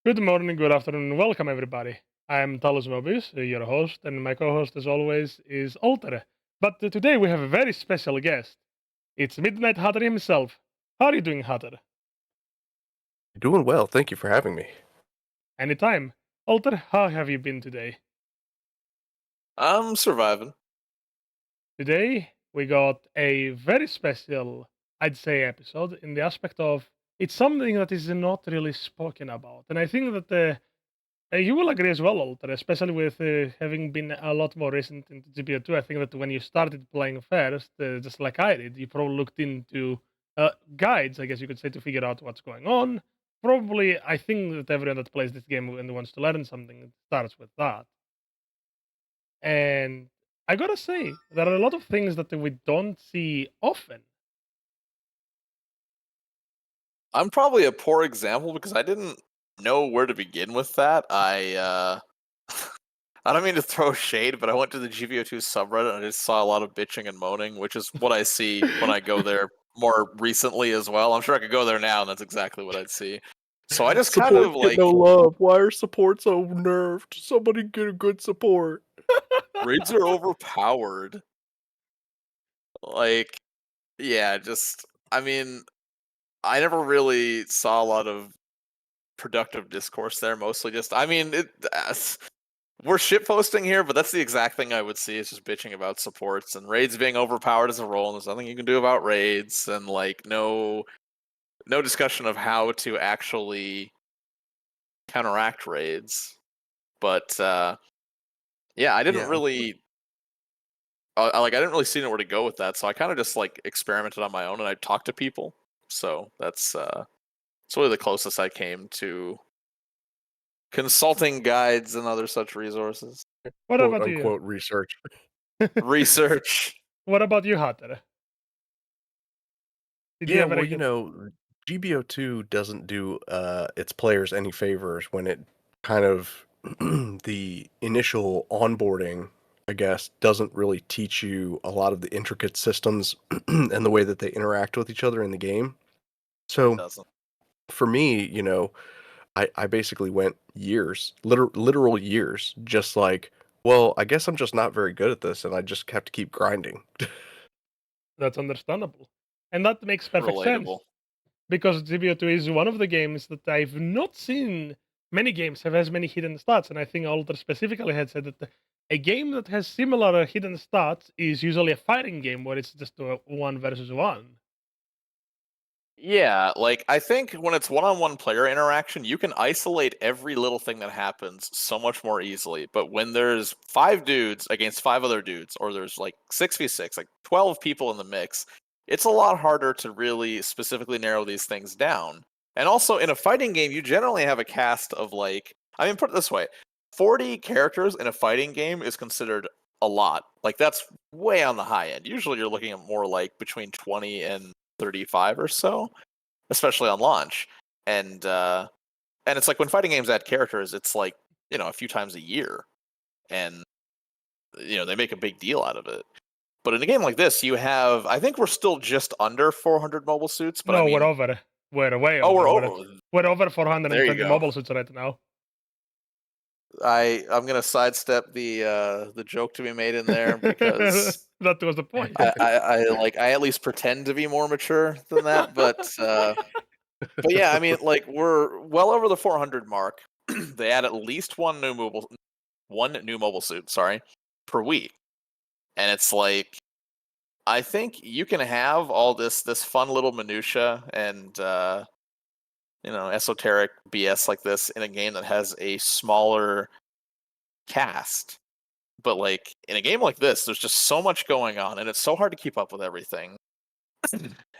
Good morning, good afternoon, welcome everybody. I'm Talos Mobius, your host, and my co-host as always is Alter. But today we have a very special guest. It's Midnight Hatter himself. How are you doing, Hatter? Doing well, thank you for having me. Anytime. Alter, how have you been today? I'm surviving. Today we got a very special, I'd say, episode in the aspect of it's something that is not really spoken about. And I think that you will agree as well, Alter, especially with having been a lot more recent into GBO2. I think that when you started playing first, just like I did, you probably looked into guides, I guess you could say, to figure out what's going on. Probably, I think that everyone that plays this game and wants to learn something starts with that. And I gotta say, there are a lot of things that we don't see often. I'm probably a poor example because I didn't know where to begin with that. I don't mean to throw shade, but I went to the GBO2's subreddit and I just saw a lot of bitching and moaning, which is what I see when I go there more recently as well. I'm sure I could go there now and that's exactly what I'd see. So I just kind Supports of get like no love. Why are supports so nerfed? Somebody get a good support. raids are overpowered. Like, yeah, just I mean, I never really saw a lot of productive discourse there. Mostly just, I mean, we're shitposting here, but that's the exact thing I would see. Is just bitching about supports and raids being overpowered as a role, and there's nothing you can do about raids, and like no discussion of how to actually counteract raids. But yeah, I didn't Yeah, really. I didn't really see where to go with that, so I kind of just like experimented on my own, and I talked to people. So it's really the closest I came to consulting guides and other such resources. What quote about you? unquote research. Research. What about you, Hatter? Did you Yeah, ever well, get GBO2 doesn't do its players any favors when it kind of the initial onboarding, I guess, doesn't really teach you a lot of the intricate systems and the way that they interact with each other in the game. It So doesn't. for me, I basically went years, literal years, just like, well, I guess I'm just not very good at this, and I just have to keep grinding. That's understandable. And that makes perfect sense. Relatable. Because GBO2 is one of the games that I've not seen many games have as many hidden stats. And I think Alter specifically had said that a game that has similar hidden stats is usually a fighting game where it's just a one versus one. Yeah, like I think when it's one-on-one player interaction, you can isolate every little thing that happens so much more easily. But when there's five dudes against five other dudes, or there's like 6v6, like 12 people in the mix, it's a lot harder to really specifically narrow these things down. And also in a fighting game, you generally have a cast of like, I mean, put it this way, 40 characters in a fighting game is considered a lot. Like that's way on the high end. Usually you're looking at more like between 20 and 35 or so, especially on launch. And it's like when fighting games add characters, it's like, a few times a year. And they make a big deal out of it. But in a game like this, you have, I think we're still just under 400 mobile suits, but I No, we're mean, over. We're way oh, over. we're We're, over. we're over There you 420 go. mobile suits right now. I'm gonna sidestep the joke to be made in there because That was the point. I at least pretend to be more mature than that, but yeah, I mean, like we're well over the 400 mark. They add at least one new mobile suit, sorry, per week, and it's like I think you can have all this fun little minutia and esoteric BS like this in a game that has a smaller cast. But like in a game like this, there's just so much going on, and it's so hard to keep up with everything.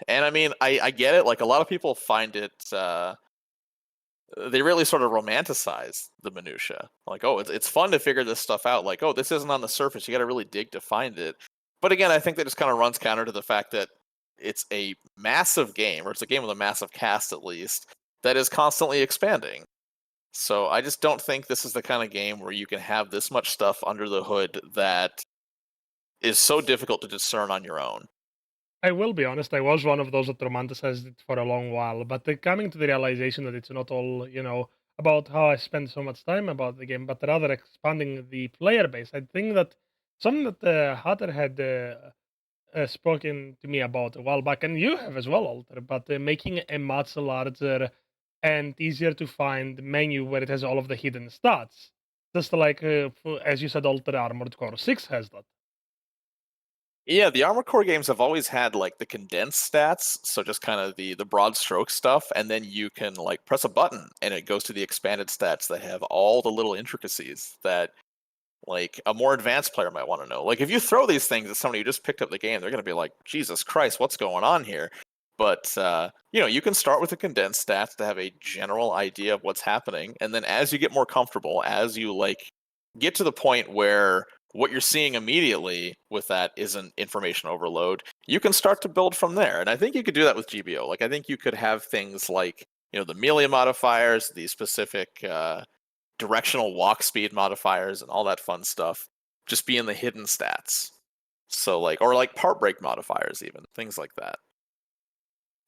And I mean, I get it. Like a lot of people find it. They really sort of romanticize the minutia. Like, oh, it's fun to figure this stuff out. Like, oh, this isn't on the surface. You got to really dig to find it. But again, I think that just kind of runs counter to the fact that it's a massive game, or it's a game with a massive cast at least, that is constantly expanding. So I just don't think this is the kind of game where you can have this much stuff under the hood that is so difficult to discern on your own. I will be honest, I was one of those that romanticized it for a long while, but coming to the realization that it's not all, about how I spend so much time about the game, but rather expanding the player base. I think that something that Hatter had spoken to me about a while back, and you have as well, Alter, but making a much larger and easier to find menu where it has all of the hidden stats. Just like, as you said, Alter Armored Core 6 has that. Yeah, the Armored Core games have always had like the condensed stats, so just kind of the broad stroke stuff, and then you can like press a button and it goes to the expanded stats that have all the little intricacies that like a more advanced player might want to know. Like if you throw these things at somebody who just picked up the game, they're going to be like, "Jesus Christ, what's going on here?" But you can start with the condensed stats to have a general idea of what's happening, and then as you get more comfortable, as you like get to the point where what you're seeing immediately with that isn't information overload, you can start to build from there. And I think you could do that with GBO. Like I think you could have things like the melee modifiers, the specific directional walk speed modifiers and all that fun stuff just be in the hidden stats. So like or like part break modifiers even, things like that.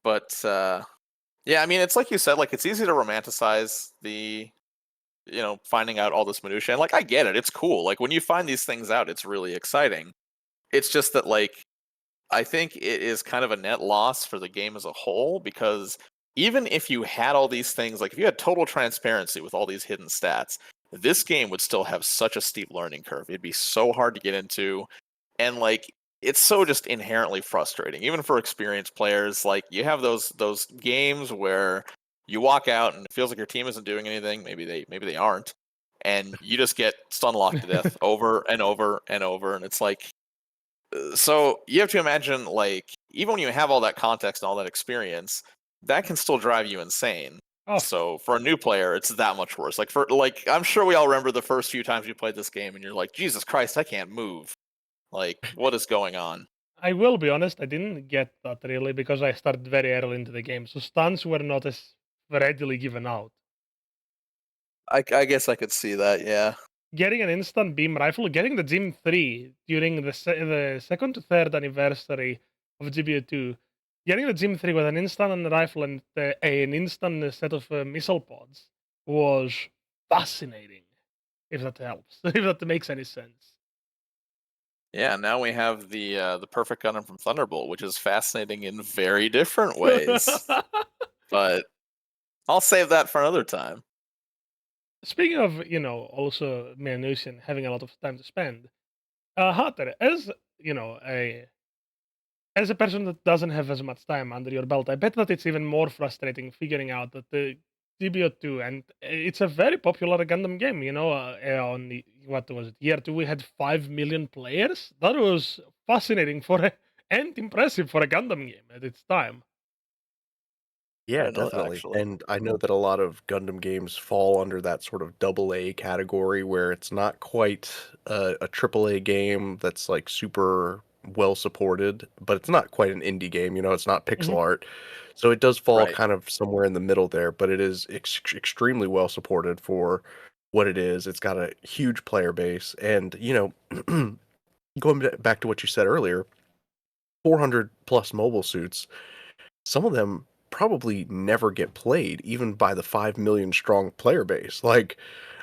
But yeah, I mean it's like you said, like it's easy to romanticize the finding out all this minutia. And like I get it, it's cool. Like when you find these things out, it's really exciting. It's just that like I think it is kind of a net loss for the game as a whole because even if you had all these things, like if you had total transparency with all these hidden stats, this game would still have such a steep learning curve. It'd be so hard to get into. And like it's so just inherently frustrating, even for experienced players. Like you have those games where you walk out and it feels like your team isn't doing anything. Maybe they aren't. And you just get stun locked to death over and over and over. And it's like so you have to imagine like even when you have all that context and all that experience that can still drive you insane. Oh, So for a new player it's that much worse. Like for like I'm sure we all remember the first few times you played this game and you're like, Jesus Christ, I can't move. Like what is going on? I will be honest, I didn't get that really because I started very early into the game, so stuns were not as readily given out. I guess I could see that, yeah. Getting an instant beam rifle, getting the Gym 3 during the second to third anniversary of GBO2, getting the Gym 3 with an instant rifle and an instant set of missile pods was fascinating, if that helps, if that makes any sense. Yeah, now we have the perfect gun from Thunderbolt, which is fascinating in very different ways. But I'll save that for another time. Speaking of, also Menusian having a lot of time to spend, Hatter, as a person that doesn't have as much time under your belt, I bet that it's even more frustrating figuring out that the GBO2 and it's a very popular Gundam game. On the what was it year two we had 5 million players. That was fascinating and impressive for a Gundam game at its time. I Yeah, didn't know that definitely. actually. And I know that a lot of Gundam games fall under that sort of double A category where it's not quite a triple A game that's like super well supported, but it's not quite an indie game, it's not pixel Mhm. art. So it does fall Right. kind of somewhere in the middle there, but it is extremely well supported for what it is. It's got a huge player base. And, going back to what you said earlier, 400 plus mobile suits, some of them probably never get played even by the 5 million strong player base. Like,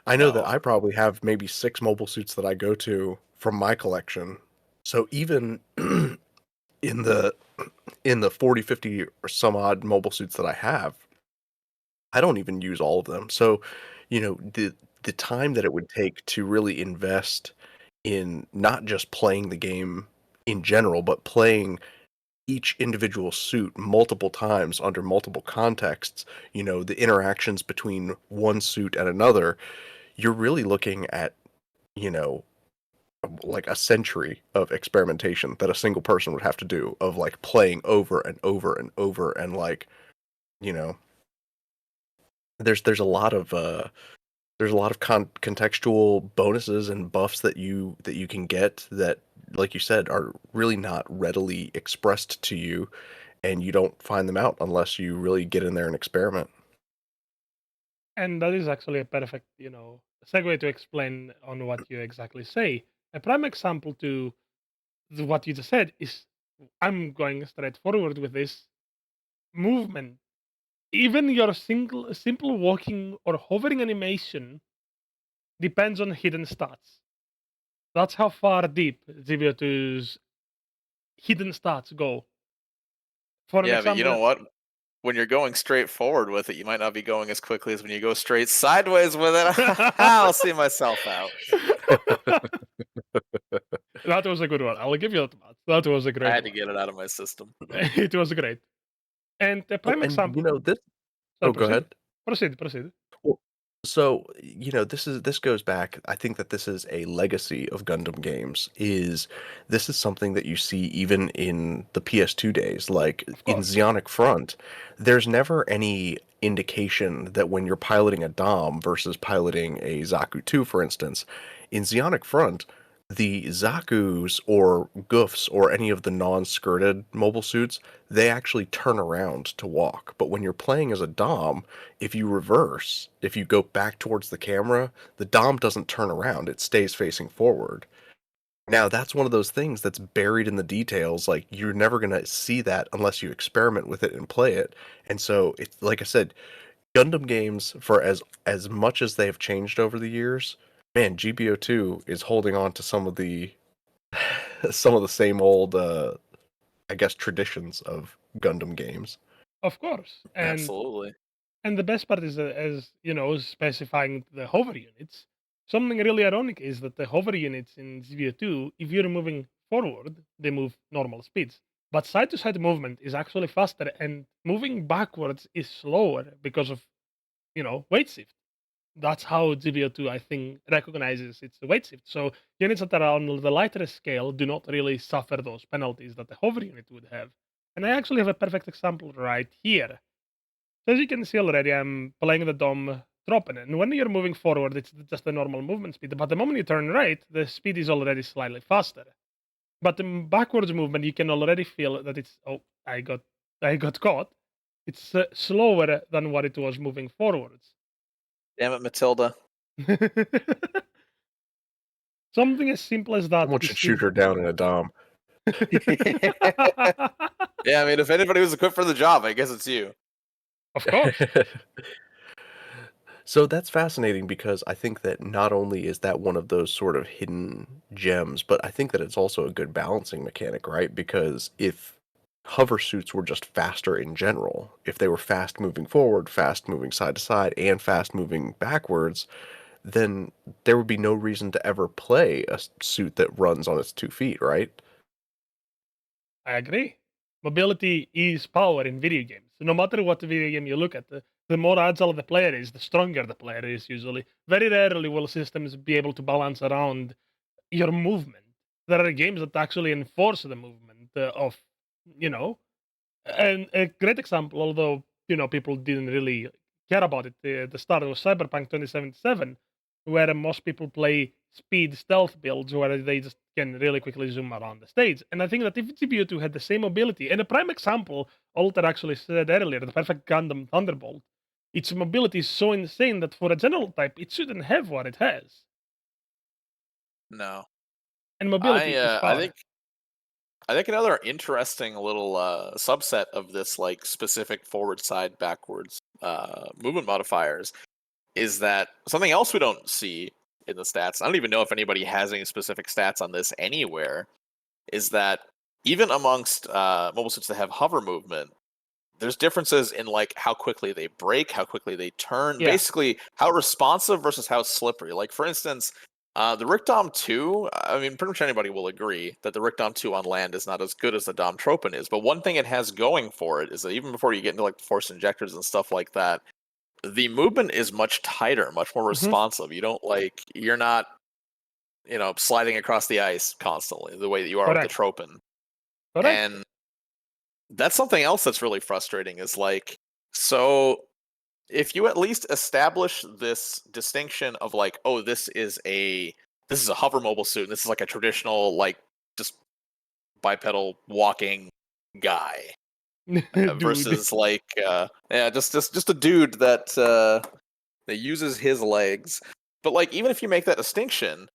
I know that No. I probably have maybe 6 mobile suits that I go to from my collection. So even in the 40, 50 or some odd mobile suits that I have, I don't even use all of them. So, the time that it would take to really invest in not just playing the game in general, but playing each individual suit multiple times under multiple contexts, the interactions between one suit and another, you're really looking at, you know, like a century of experimentation that a single person would have to do of like playing over and over and over and like, you know, there's a lot of contextual bonuses and buffs that you can get that like you said are really not readily expressed to you and you don't find them out unless you really get in there and experiment. And that is actually a perfect, segue to explain on what you exactly say. A prime example to what you just said is I'm going straight forward with this movement. Even your simple walking or hovering animation depends on hidden stats. That's how far deep GBO2's hidden stats go. For an Yeah, but you example, know what? When you're going straight forward with it, you might not be going as quickly as when you go straight sideways with it. I'll see myself out. that was a good one. I'll give you that. That was a I great had to one. get it out of my system. It was great. And the Oh, prime and example. this. Sorry, Oh, go proceed. ahead. Proceed. Well, so, this goes back. I think that this is a legacy of Gundam games. This is something that you see even in the PS2 days, like Of in course. Zionic Front. There's never any indication that when you're piloting a Dom versus piloting a Zaku 2, for instance, in Zionic Front, the Zaku's or Goofs or any of the non-skirted mobile suits, they actually turn around to walk. But when you're playing as a Dom, if you reverse, if you go back towards the camera, the Dom doesn't turn around, it stays facing forward. Now, that's one of those things that's buried in the details. Like, you're never going to see that unless you experiment with it and play it. And so, it's like I said, Gundam games, for as much as they have changed over the years, man, GBO2 is holding on to some of the some of the same old I guess traditions of Gundam games. Of course. Absolutely. And the best part is, as you know, specifying the hover units. Something really ironic is that the hover units in ZBO2, if you're moving forward, they move normal speeds. But side to side movement is actually faster, and moving backwards is slower because of, weight shift. That's how GBO2, I think, recognizes its weight shift. So units that are on the lighter scale do not really suffer those penalties that the hover unit would have. And I actually have a perfect example right here. So as you can see already, I'm playing the Dom Tropen, and when you're moving forward, it's just a normal movement speed. But the moment you turn right, the speed is already slightly faster. But the backwards movement, you can already feel that it's I got caught. It's slower than what it was moving forwards. Damn it, Matilda. Something as simple as that Someone is should still. shoot her down in a Dom. Yeah, I mean, if anybody was equipped for the job, I guess it's you. Of course. So that's fascinating because I think that not only is that one of those sort of hidden gems, but I think that it's also a good balancing mechanic, right? Because if hover suits were just faster in general, if they were fast moving forward, fast moving side to side, and fast moving backwards, then there would be no reason to ever play a suit that runs on its 2 feet, right? I agree. Mobility is power in video games. No matter what video game you look at, the more agile the player is, the stronger the player is usually. Very rarely will systems be able to balance around your movement. There are games that actually enforce the movement of, you know, and a great example, although people didn't really care about it at the start, was Cyberpunk 2077, where most people play speed stealth builds where they just can really quickly zoom around the stage. And I think that if GBO2 had the same mobility, and a prime example, Alter actually said earlier, the perfect Gundam Thunderbolt, its mobility is so insane that for a general type, it shouldn't have what it has. No. And I mobility is uh, I power. think I think another interesting little subset of this like specific forward side backwards movement modifiers is that something else we don't see in the stats. I don't even know if anybody has any specific stats on this anywhere. Is that even amongst mobile suits that have hover movement, there's differences in like how quickly they break, how quickly they turn, Yeah. basically how responsive versus how slippery. Like for instance, the Rickdom 2, I mean, pretty much anybody will agree that the Rickdom 2 on land is not as good as the Dom Tropen is. But one thing it has going for it is that even before you get into like the force injectors and stuff like that, the movement is much tighter, much more Hmm. responsive. You're not, sliding across the ice constantly the way that you are with the Correct. Tropen. Correct. And that's something else that's really frustrating is like, so if you at least establish this distinction of like, oh, this is a hover mobile suit, and this is like a traditional like just bipedal walking guy Dude. versus like yeah, just a dude that uses his legs. But like even if you make that distinction,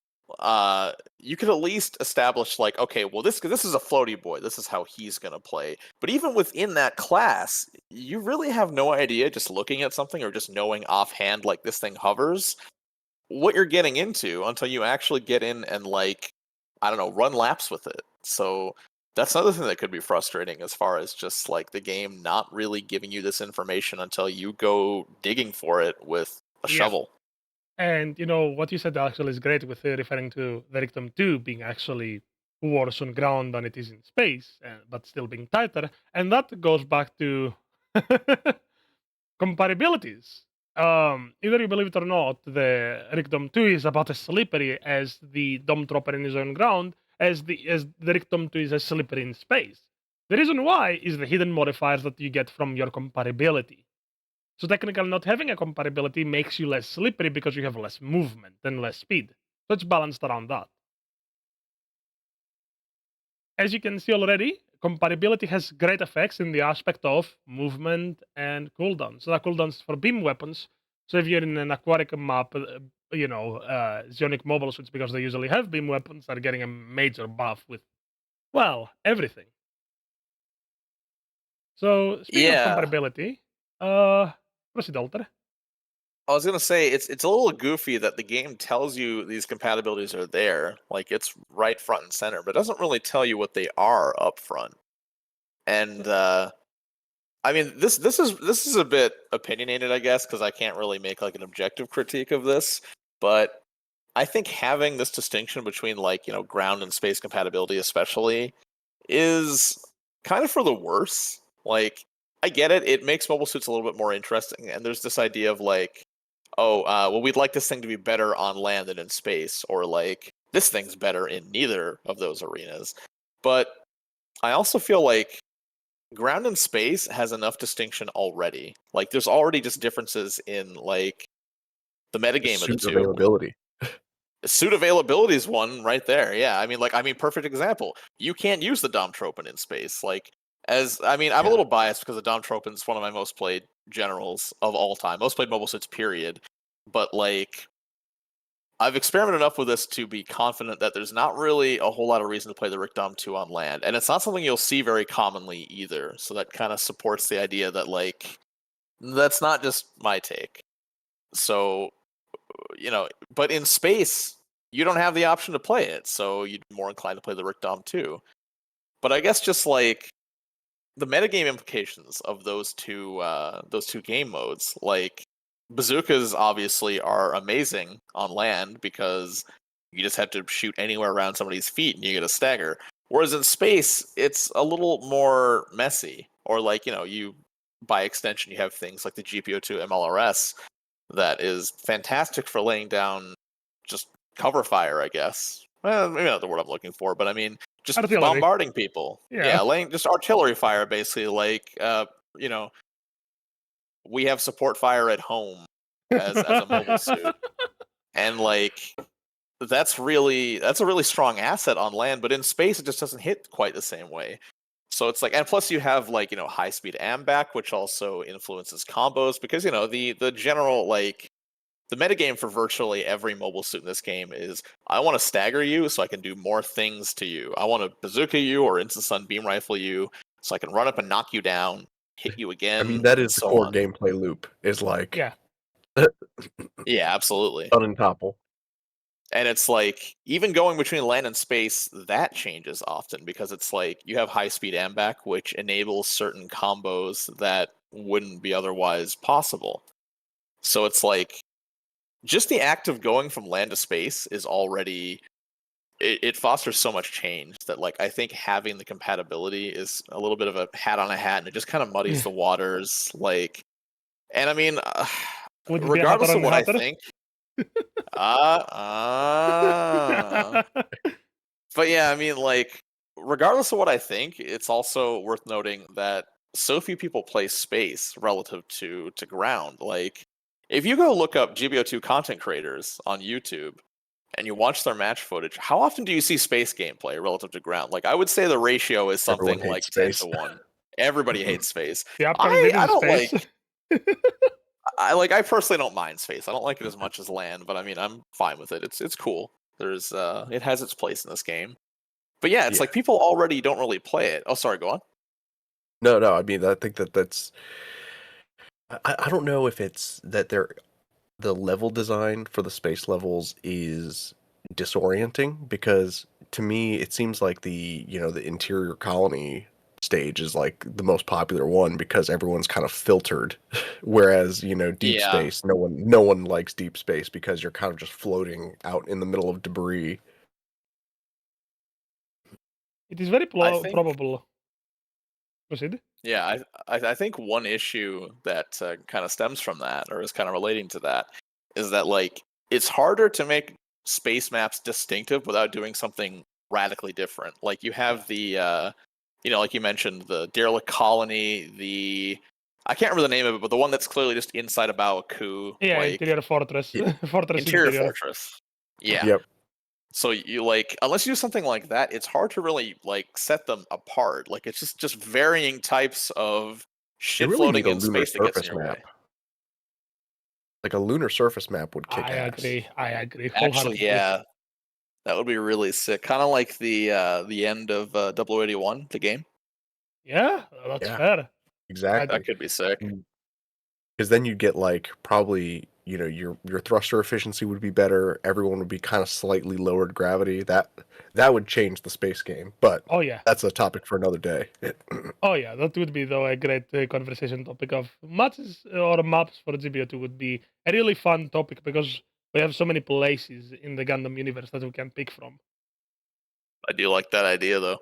you could at least establish like, okay, well this is a floaty boy. This is how he's gonna play. But even within that class, you really have no idea just looking at something or just knowing offhand like this thing hovers what you're getting into until you actually get in and like I don't know run laps with it. So that's another thing that could be frustrating as far as just like the game not really giving you this information until you go digging for it with a Yeah. shovel. And what you said actually is great with referring to the Rictum 2 being actually worse on ground than it is in space, but still being tighter. And that goes back to comparabilities. Either you believe it or not, the Rictum 2 is about as slippery as the Dome Dropper in his own ground, as the Rictum 2 is as slippery in space. The reason why is the hidden modifiers that you get from your comparability. So technically, not having a comparability makes you less slippery because you have less movement and less speed. So it's balanced around that. As you can see already, comparability has great effects in the aspect of movement and cooldowns. So the cooldowns for beam weapons. So if you're in an aquatic map, Zionic mobile suits, because they usually have beam weapons, are getting a major buff with, well, everything. So speaking of Yeah. comparability, proceed, Alter. I was gonna say it's a little goofy that the game tells you these compatibilities are there, like it's right front and center, but doesn't really tell you what they are up front. And I mean this is a bit opinionated, I guess, because I can't really make like an objective critique of this, but I think having this distinction between like ground and space compatibility, especially, is kind of for the worse. Like I get it; it makes mobile suits a little bit more interesting, and there's this idea of like oh, well, we'd like this thing to be better on land than in space, or like this thing's better in neither of those arenas. But I also feel like ground and space has enough distinction already. Like there's already just differences in like the The metagame of the suit two. availability. Suit availability is one right there. Yeah, I mean, perfect example. You can't use the Dom Tropin in space. Like, I'm a Yeah. little biased because the Dom Tropin's one of my most played generals of all time, most played mobile suits, period. But like, I've experimented enough with this to be confident that there's not really a whole lot of reason to play the Rick Dom 2 on land, and it's not something you'll see very commonly either. So that kind of supports the idea that like, that's not just my take. So but in space, you don't have the option to play it, so you'd be more inclined to play the Rick Dom 2. But I guess just like the metagame implications of those two game modes, like bazookas obviously are amazing on land because you just have to shoot anywhere around somebody's feet and you get a stagger. Whereas in space, it's a little more messy. Or like, you by extension you have things like the GBO2 MLRS that is fantastic for laying down just cover fire, I guess. Well, maybe not the word I'm looking for, but I mean, just Artillery. bombarding people. Yeah. Yeah, laying just artillery fire, basically. Like, you know, we have support fire at home as a mobile suit, and like that's a really strong asset on land, but in space it just doesn't hit quite the same way. So it's like, and plus you have like high speed ambac, which also influences combos because the general like the metagame for virtually every mobile suit in this game is I want to stagger you so I can do more things to you. I want to bazooka you or instant stun beam rifle you so I can run up and knock you down, hit you I again, mean, that and is the so core on. gameplay loop. Is like Yeah. Yeah, absolutely. stun and topple. And it's like even going between land and space, that changes often because it's like you have high speed ambac, which enables certain combos that wouldn't be otherwise possible. So it's like just the act of going from land to space is already it fosters so much change that like I think having the compatibility is a little bit of a hat on a hat and it just kind of muddies the waters like and I mean Would it be a hatter regardless of on what I hatter? think uh but yeah, I mean like regardless of what I think, it's also worth noting that so few people play space relative to ground. Like if you go look up GBO2 content creators on YouTube and you watch their match footage, how often do you see space gameplay relative to ground? Like I would say the ratio is Everyone something like hates 10 to space. 1. Everybody hates space. The upcoming I video I is don't space. like I personally don't mind space. I don't like it as much as land, but I mean I'm fine with it. It's cool. There's it has its place in this game. But yeah, it's Yeah. like people already don't really play it. Oh, sorry, go on. No, no. I mean, I think that's. I don't know if it's that the level design for the space levels is disorienting because to me it seems like the interior colony stage is like the most popular one because everyone's kind of filtered whereas deep Yeah, space no one likes deep space because you're kind of just floating out in the middle of debris. It is very I think probable. Proceed. yeah, I think one issue that kind of stems from that, or is kind of relating to that, is that like it's harder to make space maps distinctive without doing something radically different. Like you Yeah. have the like you mentioned, the derelict colony, the I can't remember the name of it, but the one that's clearly just inside a Baoku, Yeah, like interior fortress. Y- Fortress interior interior. fortress. Yeah. yep. So you like unless you do something like that, it's hard to really like set them apart. Like it's just varying types of You shit really need floating a in lunar space that gets in surface your way. map. Like a lunar surface map would kick I ass. agree. I agree Actually, wholeheartedly. yeah, that would be really sick. Kind of like the end of 0081, the game. Yeah, that's Yeah, fair. I, That exactly. could be sick. Because then you get like probably your thruster efficiency would be better. Everyone would be kind of slightly lowered gravity. That would change the space game, but oh yeah. that's a topic for another day. Oh yeah, that would be though a great conversation topic of matches or maps for GBO2 would be a really fun topic because we have so many places in the Gundam universe that we can pick from. I do like that idea though.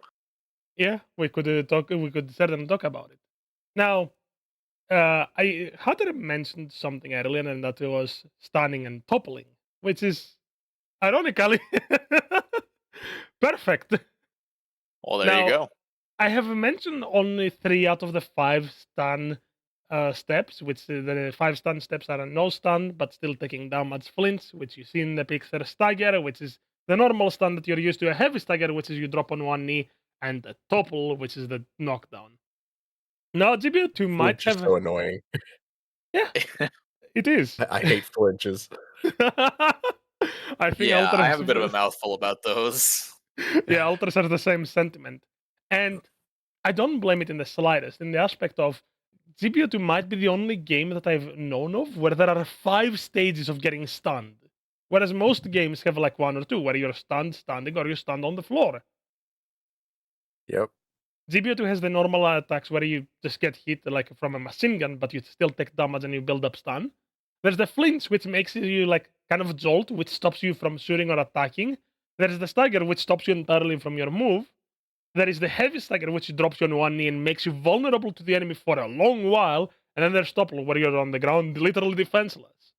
Yeah, we could talk. We could certainly talk about it. Now, I Hunter mentioned something earlier, and that was stunning and toppling, which is ironically perfect. Well, there you Now, go. I have mentioned only 3 out of the 5 stun steps, which the 5 stun steps are a no stun, but still taking damage flinch, which you see in the Pixar stagger, which is the normal stun that you're used to, a heavy stagger, which is you drop on one knee, and a topple, which is the knockdown. Now, GBO2 might Flinch is have. so annoying. Yeah, it is. I hate flinches. I think Yeah, I Alters. have a bit of a mouthful about those. Yeah, Alters has the same sentiment. And I don't blame it in the slightest, in the aspect of GBO2 might be the only game that I've known of where there are 5 stages of getting stunned. Whereas most games have like 1 or 2, where you're stunned, standing, or you're stunned on the floor. Yep. GBO2 has the normal attacks where you just get hit like from a machine gun, but you still take damage and you build up stun. There's the flinch, which makes you like kind of jolt, which stops you from shooting or attacking. There's the stagger, which stops you entirely from your move. There is the heavy stagger, which drops you on one knee and makes you vulnerable to the enemy for a long while. And then there's topple, where you're on the ground, literally defenseless.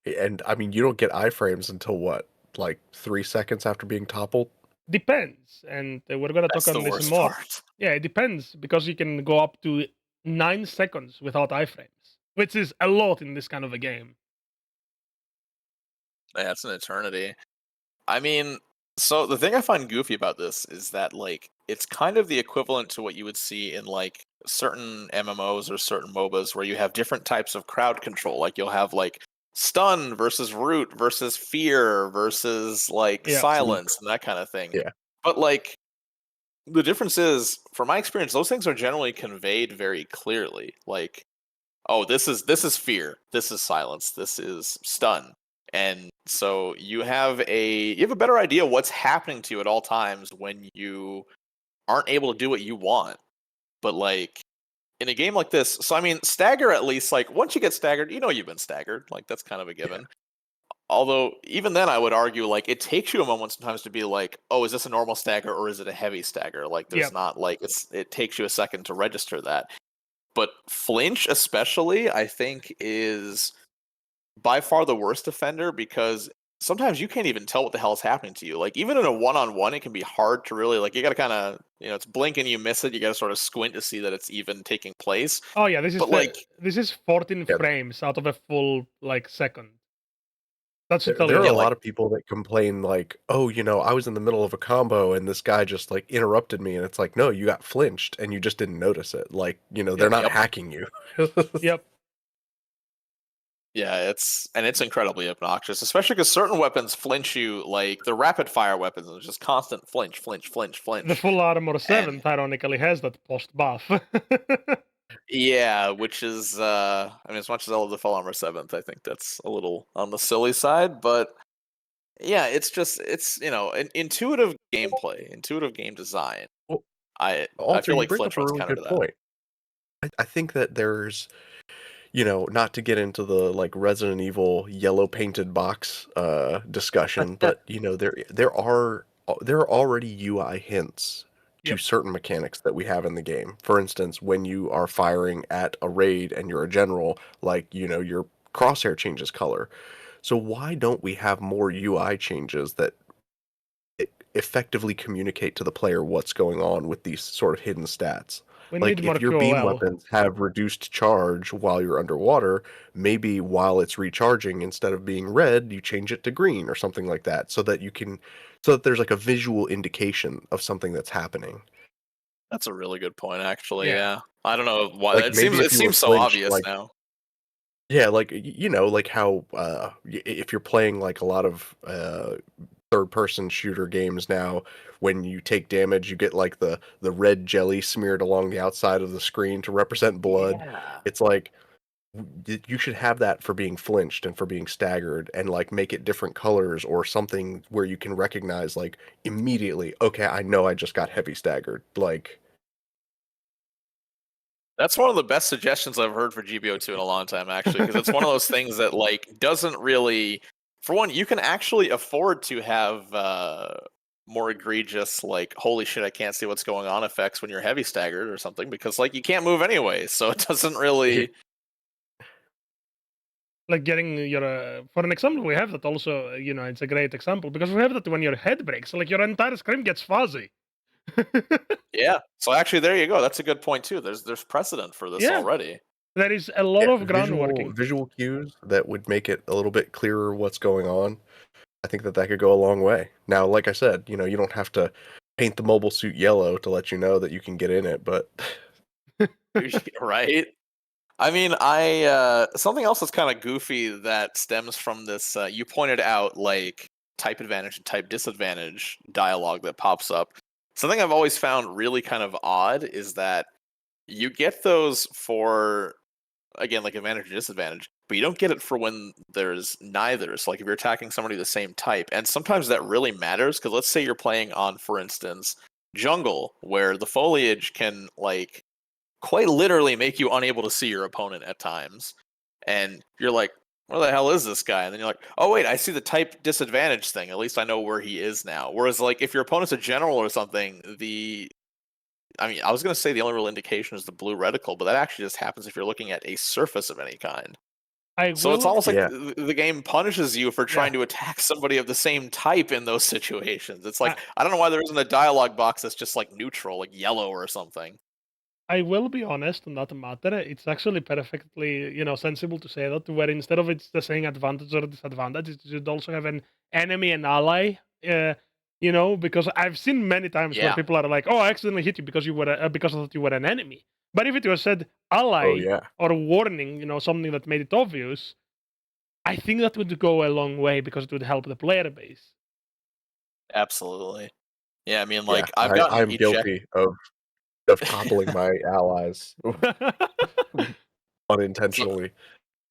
And I mean, you don't get iframes until what, like 3 seconds after being toppled? Depends, and we're gonna talk That's the on this worst more. part. Yeah, it depends because you can go up to 9 seconds without iframes, which is a lot in this kind of a game. That's an eternity. I mean, so the thing I find goofy about this is that like it's kind of the equivalent to what you would see in like certain MMOs or certain MOBAs where you have different types of crowd control. Like you'll have like stun versus root versus fear versus like Yeah, Sleep. silence and that kind of thing. Yeah. But like the difference is, from my experience, those things are generally conveyed very clearly. Like, oh, this is fear, this is silence, this is stun. And so you have a better idea what's happening to you at all times when you aren't able to do what you want. But like in a game like this, so I mean, stagger at least, like once you get staggered, you know you've been staggered. Like that's kind of a Yeah. given. Although even then I would argue like it takes you a moment sometimes to be like, oh, is this a normal stagger or is it a heavy stagger? Like yeah. there's not like it takes you a second to register that. But flinch especially, I think, is by far the worst offender because sometimes you can't even tell what the hell is happening to you. Like even in a one-on-one, it can be hard to really like. You got to kind of it's blink and you miss it. You got to sort of squint to see that it's even taking place. Oh yeah, But like, this is 14 Yeah. frames out of a full like second. That should There, tell there you are a a yeah, lot. like lot of people that complain like, "Oh, I was in the middle of a combo and this guy just like interrupted me." And it's like, "No, you got flinched and you just didn't notice it." Like, they're Yep, not yep, hacking you. yep. Yeah, it's incredibly obnoxious, especially because certain weapons flinch you, like the rapid fire weapons. It's just constant flinch, flinch, flinch, The flinch, full armor and 7th ironically has that post buff. yeah, which is, I mean, as much as I love the full armor seventh, I think that's a little on the silly side. But yeah, it's intuitive gameplay, intuitive game design. Well, I also, feel you like bring up flinch a runs really counter good to that. point. I think that there's, not to get into the like Resident Evil yellow painted box discussion, but there are already UI hints to Yep. certain mechanics that we have in the game. For instance, when you are firing at a raid and you're a general, like, your crosshair changes color. So why don't we have more UI changes that effectively communicate to the player what's going on with these sort of hidden stats? We Like, need more if your beam QOL. weapons have reduced charge while you're underwater, maybe while it's recharging, instead of being red, you change it to green or something like that, so that there's like a visual indication of something that's happening. That's a really good point, actually. Yeah. Yeah, I don't know why Like, it seems maybe it if you were seems so flinched, obvious like, now. yeah, like, like how, if you're playing, like, a lot of, third-person shooter games now, when you take damage, you get, like, the red jelly smeared along the outside of the screen to represent blood. Yeah. It's like, you should have that for being flinched and for being staggered, and, like, make it different colors or something where you can recognize, like, immediately, "Okay, I know I just got heavy staggered." Like, That's one of the best suggestions I've heard for GBO2 in a long time, actually, because it's one of those things that like doesn't really. For one, you can actually afford to have more egregious, like "holy shit, I can't see what's going on" effects when you're heavy staggered or something, because like you can't move anyway, so it doesn't really. Like getting your for an example, we have that also. It's a great example because we have that when your head breaks, like your entire screen gets fuzzy. Yeah. So actually, there you go. That's a good point too. There's precedent for this Yeah, already. there is a lot yeah, of visual groundworking. visual cues that would make it a little bit clearer what's going on. I think that that could go a long way. Now, like I said, you don't have to paint the mobile suit yellow to let you know that you can get in it, but Right. I mean, something else that's kind of goofy that stems from this. You pointed out like type advantage and type disadvantage dialogue that pops up. Something I've always found really kind of odd is that you get those for, again, like advantage and disadvantage, but you don't get it for when there's neither. So like if you're attacking somebody of the same type, and sometimes that really matters because let's say you're playing on, for instance, jungle, where the foliage can like quite literally make you unable to see your opponent at times. And you're like, where the hell is this guy? And then you're like, oh wait, I see the type disadvantage thing. At least I know where he is now. Whereas like if your opponent's a general or something, I mean, I was gonna say the only real indication is the blue reticle, but that actually just happens if you're looking at a surface of any kind. I So it's will. almost like yeah. the game punishes you for Yeah. trying to attack somebody of the same type in those situations. It's I, like I don't know why there isn't a dialogue box that's just like neutral, like yellow or something. I will be honest on that matter. It's actually perfectly, sensible to say that, where instead of it's the saying advantage or disadvantage, it should also have an enemy and ally. Because I've seen many times where Yeah. people are like, "Oh, I accidentally hit you because because I thought you were an enemy." But if it was said Oh, ally yeah. or warning, something that made it obvious, I think that would go a long way because it would help the player base. Absolutely. Yeah, I mean, Yeah. like I've gotten I'm eject. guilty of toppling my allies So unintentionally.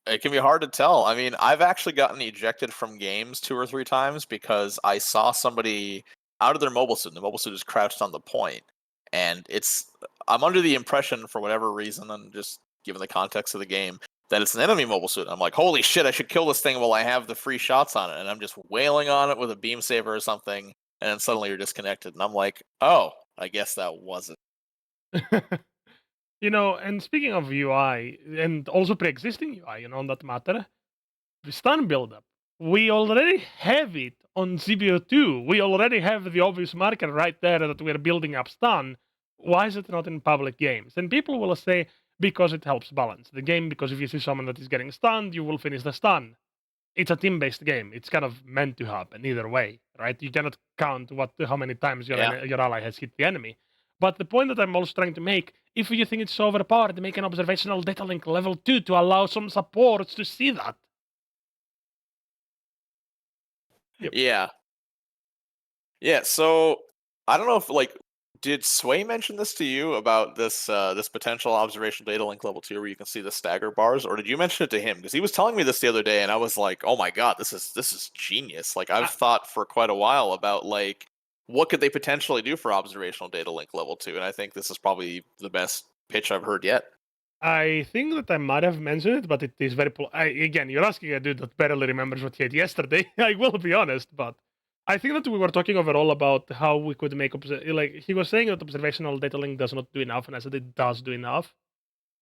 it can be hard to tell. I mean, I've actually gotten ejected from games 2 or 3 times because I saw somebody out of their mobile suit. And the mobile suit is crouched on the point, and I'm under the impression for whatever reason, and just given the context of the game, that it's an enemy mobile suit. I'm like, holy shit, I should kill this thing while I have the free shots on it, and I'm just wailing on it with a beam saber or something, and then suddenly you're disconnected, and I'm like, oh, I guess that wasn't. And speaking of UI and also pre-existing UI, on that matter, the stun buildup. We already have it on GBO2. We already have the obvious marker right there that we're building up stun. Why is it not in public games? And people will say, because it helps balance the game, because if you see someone that is getting stunned, you will finish the stun. It's a team-based game. It's kind of meant to happen either way, right? You cannot count how many times Yeah. your ally has hit the enemy. But the point that I'm also trying to make, if you think it's so overpowered, make an observational data link level 2 to allow some supports to see that. Yep. Yeah. Yeah, so I don't know if did Sway mention this to you about this potential observational data link level 2 where you can see the stagger bars, or did you mention it to him? Because he was telling me this the other day, and I was like, "Oh my god, this is genius!" Like I've I, thought for quite a while about what could they potentially do for observational data link level 2, and I think this is probably the best pitch I've heard yet. I think that I might have mentioned it, but it is very. Again, you're asking a dude that barely remembers what he had yesterday. I will be honest, but I think that we were talking overall about how we could make like he was saying that observational data link does not do enough, and I said it does do enough.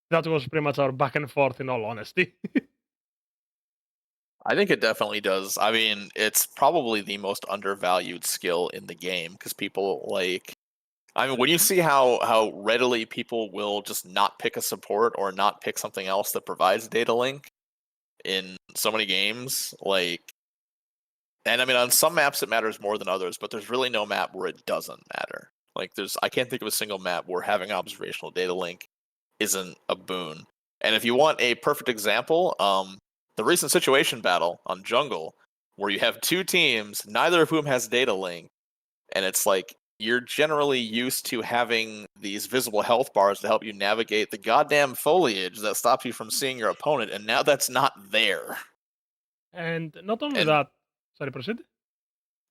That was pretty much our back and forth, in all honesty. I think it definitely does. I mean, it's probably the most undervalued skill in the game because people I mean, when you see how readily people will just not pick a support or not pick something else that provides data link in so many games, and I mean, on some maps it matters more than others, but there's really no map where it doesn't matter. I can't think of a single map where having observational data link isn't a boon. And if you want a perfect example, the recent situation battle on jungle, where you have two teams, neither of whom has data link, and it's like you're generally used to having these visible health bars to help you navigate the goddamn foliage that stops you from seeing your opponent, and now that's not there. And not only And that, sorry, proceed.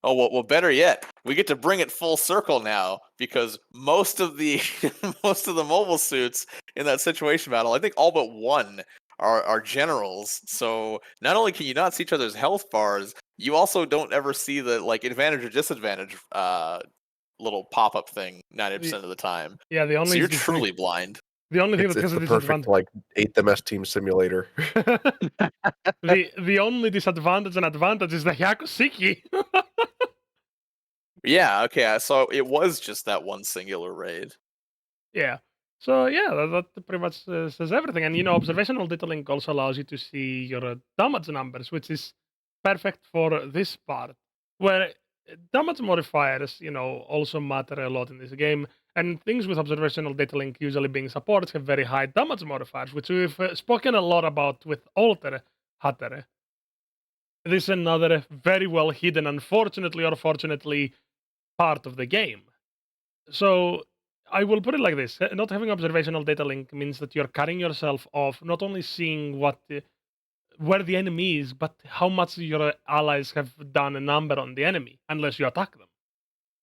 oh well, better yet, we get to bring it full circle now because most of the most of the mobile suits in that situation battle, I think all but one are generals. So not only can you not see each other's health bars, you also don't ever see the advantage or disadvantage little pop up thing 90% of the time. Yeah, the So only you're truly blind. the only thing It's that has a the perfect disadvantage. 8th MS Team simulator. The only disadvantage and advantage is the Hyakusiki. Yeah, okay, so it was just that one singular raid. Yeah. So yeah, that pretty much says everything. And observational data link also allows you to see your damage numbers, which is perfect for this part, where damage modifiers, also matter a lot in this game. And things with observational data link usually being supports have very high damage modifiers, which we've spoken a lot about with Alter Hatter. This is another very well hidden, unfortunately or fortunately, part of the game. So I will put it like this: not having observational data link means that you're cutting yourself off, not only seeing where the enemy is, but how much your allies have done a number on the enemy, unless you attack them.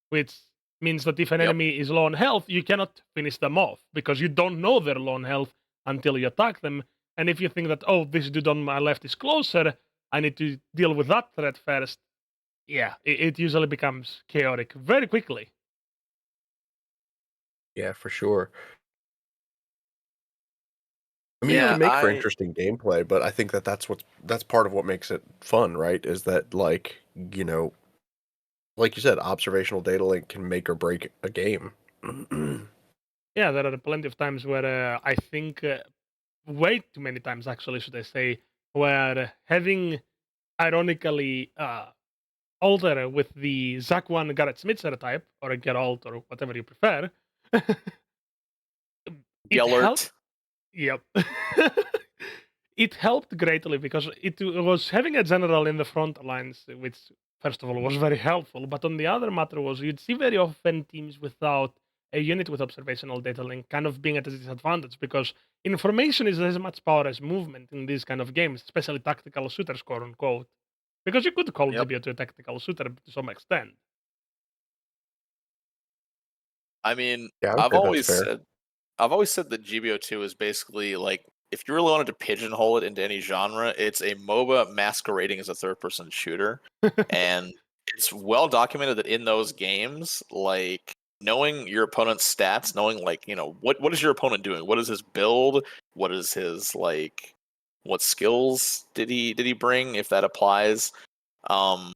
Which means that if an Yep. enemy is low on health, you cannot finish them off because you don't know they're low on health until you attack them. And if you think that, oh, this dude on my left is closer, I need to deal with that threat first. Yeah, it usually becomes chaotic very quickly. Yeah, for sure. I mean, it Yeah, can make for interesting gameplay, but I think that's part of what makes it fun, right? Is that like you said, observational data link can make or break a game. Yeah, there are plenty of times where I think way too many times, actually, should I say, where having ironically Alter with the Zac 1 Garrett Smitzer type, or a Geralt, or whatever you prefer, it helped. Gellert. Yep. It helped greatly because it was having a general in the front lines, which first of all was very helpful. But on the other matter was you'd see very often teams without a unit with observational data link kind of being at a disadvantage because information is as much power as movement in these kind of games, especially tactical shooters, quote unquote. Because you could call Yep. GBO2 a tactical shooter to some extent. I mean, Yeah, I would I've say that's always fair. said I've always said that GBO2 is basically if you really wanted to pigeonhole it into any genre, it's a MOBA masquerading as a third-person shooter, and it's well documented that in those games, knowing your opponent's stats, knowing what is your opponent doing, what is his build, what is his what skills did he bring if that applies, um,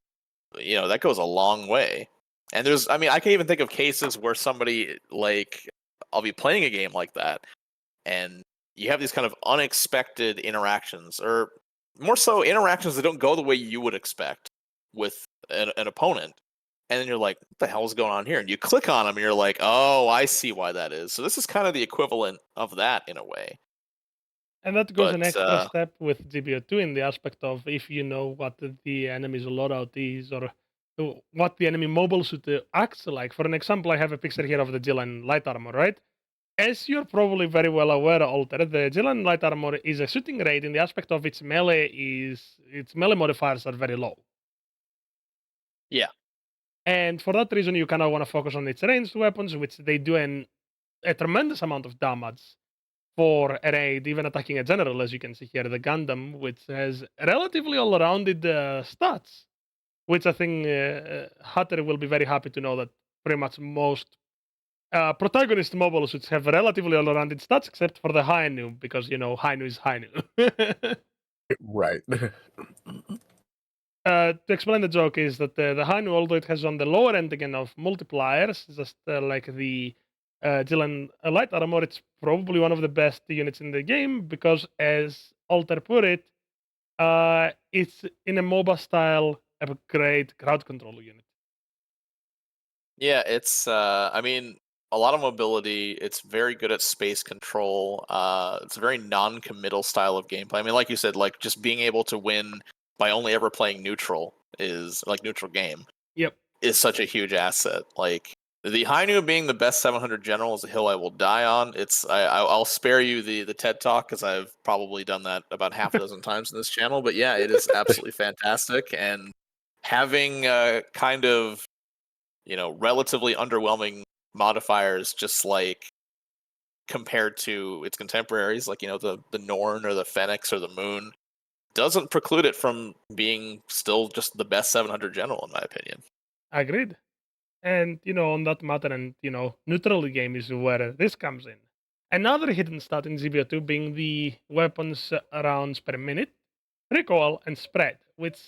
that goes a long way. And I mean, I can even think of cases where somebody I'll be playing a game like that, and you have these kind of unexpected interactions, or more so interactions that don't go the way you would expect with an opponent. And then you're like, what the hell is going on here? And you click on them and you're like, oh, I see why that is. So this is kind of the equivalent of that in a way. And that goes an But extra step with GBO2 in the aspect of if you know what the enemy's loadout is or what the enemy mobile suit acts like. For an example, I have a picture here of the Jillian light armor, right? As you're probably very well aware, Alter, the Jillian light armor is a shooting rate in the aspect of its melee modifiers are very low. yeah, And for that reason, you kind of want to focus on its ranged weapons, which they do a tremendous amount of damage for a raid, even attacking a general, as you can see here, the Gundam, which has relatively all-rounded stats, which I think Hatter will be very happy to know that pretty much most protagonist mobile suits have relatively all-rounded stats, except for the Hainu, because, Hainu is Hainu. Right. To explain the joke is that the Hainu, although it has on the lower end again of multipliers, just like the Dylan Light Armor, it's probably one of the best units in the game because, as Alter put it, it's in a MOBA style a great crowd control unit. yeah. It's I mean, a lot of mobility. It's very good at space control. It's a very non-committal style of gameplay. I mean, like you said, like just being able to win by only ever playing neutral is like neutral game Yep, is such a huge asset. Like the Hainu being the best 700 general is a hill I will die on. I'll spare you the TED talk because I've probably done that about half a dozen times in this channel. But yeah, it is absolutely fantastic, and having kind of relatively underwhelming modifiers, just like compared to its contemporaries, like the Norn or the Fenix or the Moon, doesn't preclude it from being still just the best 700 general in my opinion. agreed. And, on that matter, and, neutral game is where this comes in. Another hidden stat in GBO2 being the weapons rounds per minute, recoil, and spread, which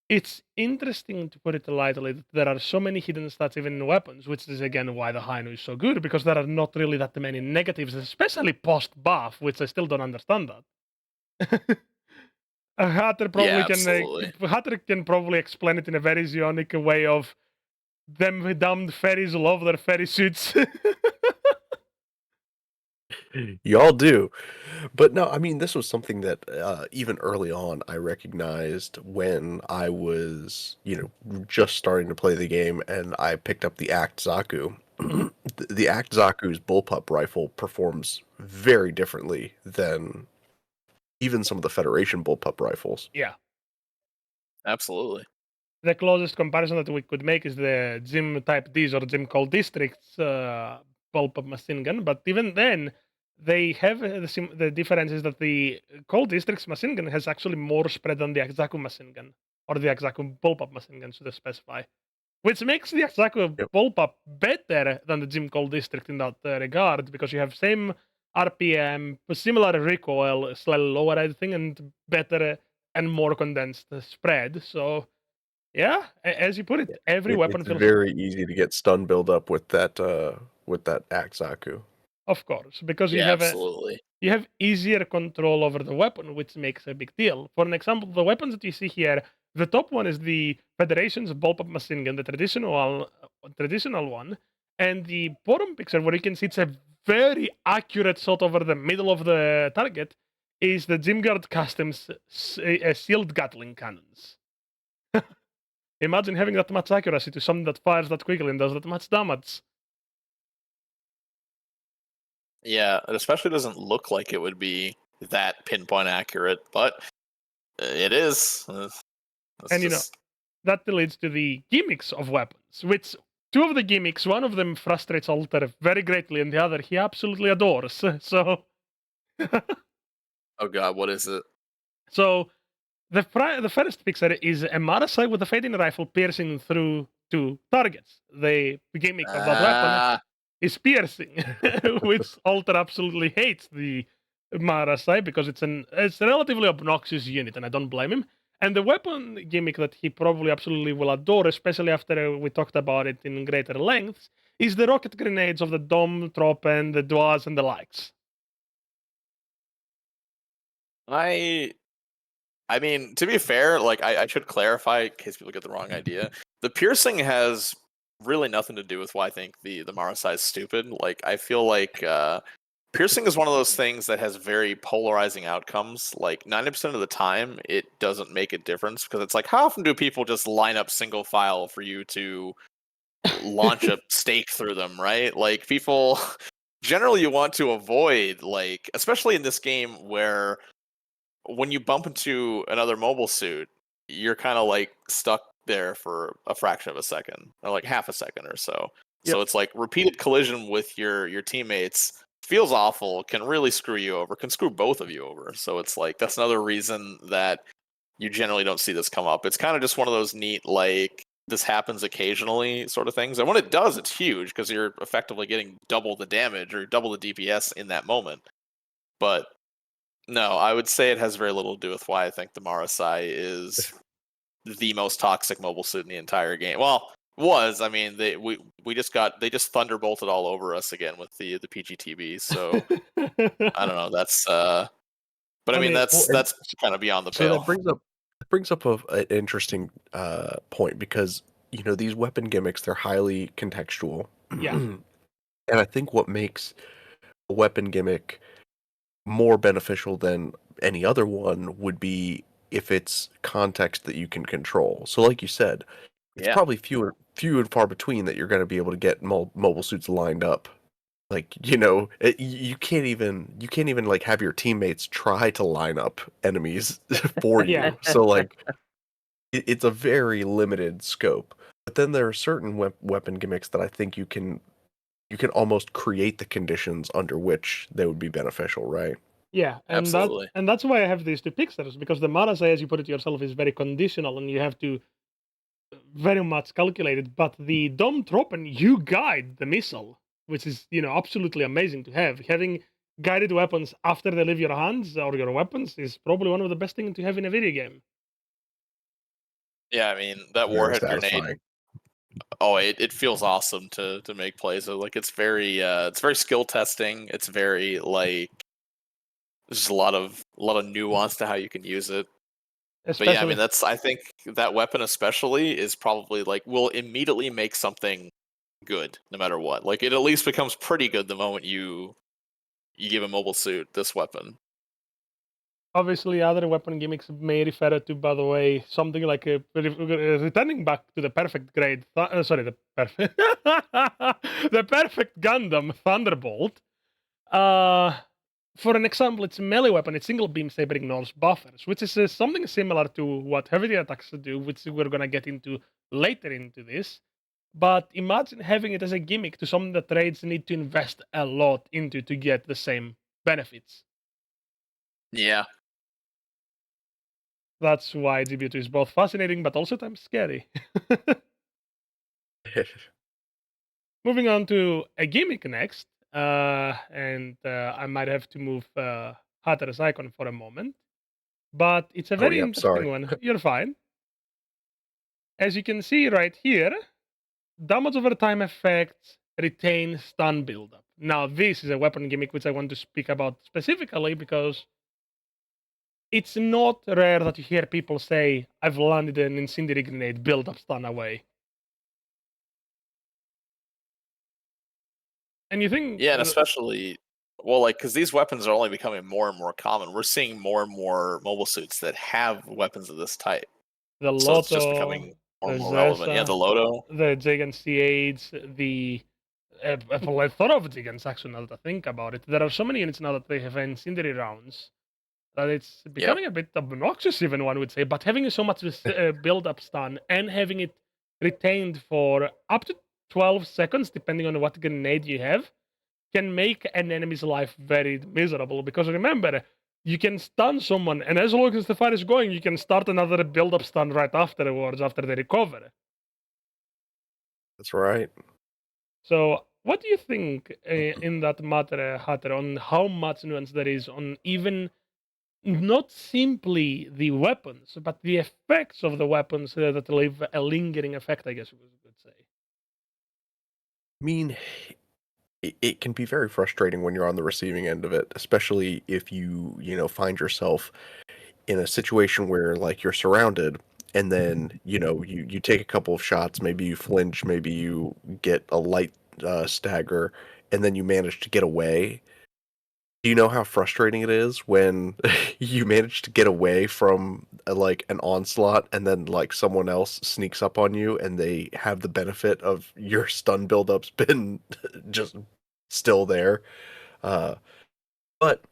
it's interesting to put it lightly that there are so many hidden stats even in weapons, which is again why the Hainu is so good, because there are not really that many negatives, especially post buff, which I still don't understand that. Yeah, absolutely. Hatter can probably explain it in a very Zionic way of them damned fairies love their fairy suits. Y'all do. But no, I mean, this was something that even early on I recognized when I was, just starting to play the game and I picked up the Act Zaku. The Act Zaku's bullpup rifle performs very differently than even some of the Federation bullpup rifles. Yeah. Absolutely. The closest comparison that we could make is the Gym Type Ds or Gym Cold Districts pulp machine gun, but even then, they have the difference is that the Cold Districts machine gun has actually more spread than the Axaku machine gun, or the Axaku bullpup machine gun, should I specify. Which makes the Axaku Yep. bullpup better than the Gym Cold District in that regard, because you have same RPM, similar recoil, slightly lower, I think, and better and more condensed spread. So yeah, as you put it, every weapon It's feels very easy to get stun build up with that Act Zaku. of course, because Yeah, absolutely. you have easier control over the weapon, which makes a big deal. For an example, the weapons that you see here, the top one is the Federation's bullpup machine gun, the traditional one, and the bottom picture where you can see it's a very accurate shot over the middle of the target is the Gymguard Customs sealed Gatling cannons. Imagine having that much accuracy to something that fires that quickly and does that much damage. Yeah, it especially doesn't look like it would be that pinpoint accurate, but it is. It's And just that leads to the gimmicks of weapons, which two of the gimmicks, one of them frustrates Alter very greatly, and the other he absolutely adores. So, oh god, what is it? so the first picture is a Marasai with a fading rifle piercing through two targets. The gimmick of that weapon Ah, is piercing, which Alter absolutely hates the Marasai because it's a relatively obnoxious unit, and I don't blame him. And the weapon gimmick that he probably absolutely will adore, especially after we talked about it in greater lengths, is the rocket grenades of the Dom, Trop, and the Duas and the likes. I I mean, to be fair, like I should clarify in case people get the wrong idea. The piercing has really nothing to do with why I think the Marasai is stupid. Like I feel like Piercing is one of those things that has very polarizing outcomes. Like 90% of the time, it doesn't make a difference because it's like, how often do people just line up single file for you to launch a stake through them, right? Like people generally you want to avoid, like, especially in this game where when you bump into another mobile suit, you're kind of like stuck there for a fraction of a second or like half a second or so. Yep. So it's like repeated collision with your teammates feels awful, can really screw you over, can screw both of you over. So it's like that's another reason that you generally don't see this come up. It's kind of just one of those neat, like, this happens occasionally sort of things. And when it does, it's huge because you're effectively getting double the damage or double the DPS in that moment. But no, I would say it has very little to do with why I think the Marasai is the most toxic mobile suit in the entire game. Well, was. I mean, we just thunderbolted all over us again with the PGTB. So I don't know. That's but I I mean mean, Well, that's kind of beyond the so pale. that brings up an interesting point because these weapon gimmicks, they're highly contextual, yeah, and I think what makes a weapon gimmick more beneficial than any other one would be if it's context that you can control. So, like you said, it's Yeah. probably few and far between that you're going to be able to get mobile suits lined up. Like, you can't even like have your teammates try to line up enemies for yeah. you. So like it's a very limited scope. But then there are certain weapon gimmicks that I think you can almost create the conditions under which they would be beneficial, right? Yeah, Absolutely. and that's why I have these two Pixars, because the Marasai, as you put it yourself, is very conditional, and you have to very much calculate it. But the Dom Tropen, you guide the missile, which is absolutely amazing to have. Having guided weapons after they leave your hands or your weapons is probably one of the best things to have in a video game. Yeah, I mean that Very warhead grenade. satisfying. Oh, it feels awesome to make plays. So, like it's very skill testing. It's very like there's a lot of nuance to how you can use it. But yeah, I mean Especially, I think that weapon especially is probably like will immediately make something good no matter what. Like it at least becomes pretty good the moment you give a mobile suit this weapon. obviously, other weapon gimmicks may refer to, by the way, something like returning back to the perfect grade. Sorry, the perfect, the perfect Gundam Thunderbolt. Uh, for an example, it's a melee weapon. Its single beam saber ignores buffers, which is something similar to what heavy attacks do, which we're gonna get into later into this. But imagine having it as a gimmick to something that trades need to invest a lot into to get the same benefits. Yeah. That's why GBO2 is both fascinating but also times scary. Moving on to a gimmick next, and I might have to move Hatter's icon for a moment, but it's a Oh, very yep, sorry. interesting one. You're fine. As you can see right here, damage over time effects retain stun buildup. Now, this is a weapon gimmick which I want to speak about specifically because it's not rare that you hear people say, I've landed an incendiary grenade, build up stun away. And you think Yeah, and especially well, like because these weapons are only becoming more and more common. We're seeing more and more mobile suits that have weapons of this type. the So it's just Lotto, becoming more the and more relevant. Yeah, the Zesa, Loto. the Gigant C8s, the a plethora of Gigants actually, now that I think about it. There are so many units now that they have incendiary rounds that it's Yep. becoming a bit obnoxious, even one would say. But having so much build up stun and having it retained for up to 12 seconds, depending on what grenade you have, can make an enemy's life very miserable. Because remember, you can stun someone, and as long as the fire is going, you can start another build up stun right afterwards after they recover. That's right. So, what do you think in that matter, Hatter, on how much nuance there is on even not simply the weapons, but the effects of the weapons that leave a lingering effect, I guess we could say. I mean, it can be very frustrating when you're on the receiving end of it, especially if you find yourself in a situation where like you're surrounded and then you take a couple of shots, maybe you flinch, maybe you get a light stagger, and then you manage to get away. Do you know how frustrating it is when you manage to get away from like an onslaught and then like someone else sneaks up on you and they have the benefit of your stun buildup's been just still there? Uh, but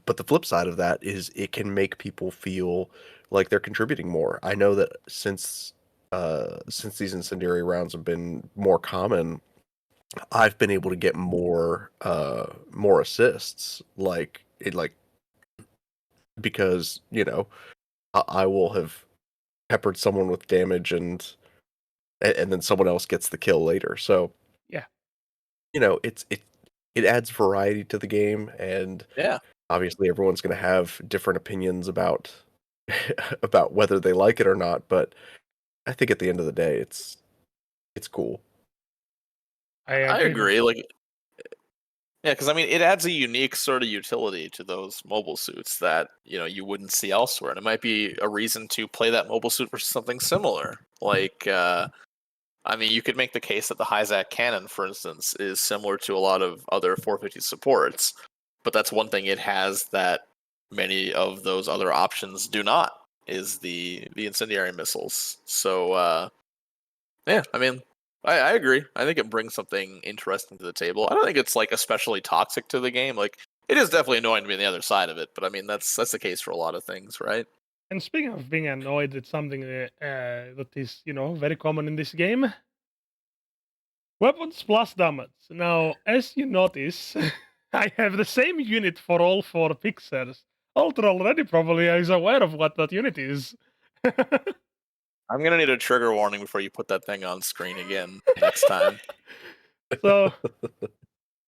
but the flip side of that is it can make people feel like they're contributing more. I know that since these incendiary rounds have been more common, I've been able to get more assists like because, I will have peppered someone with damage and then someone else gets the kill later. So, Yeah. it adds variety to the game, and Yeah. obviously everyone's going to have different opinions about about whether they like it or not, but I think at the end of the day it's cool. I I agree agree. completely. Yeah, because I mean, it adds a unique sort of utility to those mobile suits that you wouldn't see elsewhere, and it might be a reason to play that mobile suit versus something similar. Like, I mean, you could make the case that the Hyzak cannon, for instance, is similar to a lot of other 450 supports, but that's one thing it has that many of those other options do not. Is the incendiary missiles. So yeah, I mean, I agree. I think it brings something interesting to the table. I don't think it's like especially toxic to the game. Like it is definitely annoying to be on the other side of it, but I mean that's the case for a lot of things, right? And speaking of being annoyed at something that is, very common in this game, weapons plus damage. Now, as you notice, I have the same unit for all four pixels. Ultra already probably is aware of what that unit is. I'm gonna need a trigger warning before you put that thing on screen again next time. So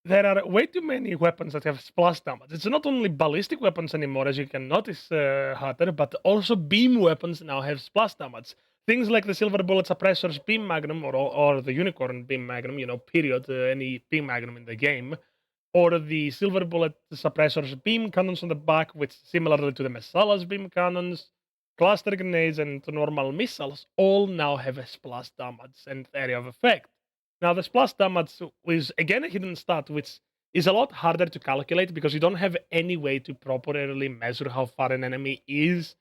there are way too many weapons that have splash damage. It's not only ballistic weapons anymore, as you can notice, Hatter, but also beam weapons now have splash damage. Things like the Silver Bullet Suppressor's Beam Magnum or the Unicorn Beam Magnum, period, any Beam Magnum in the game, or the Silver Bullet Suppressor's Beam Cannons on the back, which similarly to the Messala's Beam Cannons, cluster grenades, and normal missiles, all now have a splash damage and area of effect. Now, the splash damage is again a hidden stat, which is a lot harder to calculate because you don't have any way to properly measure how far an enemy is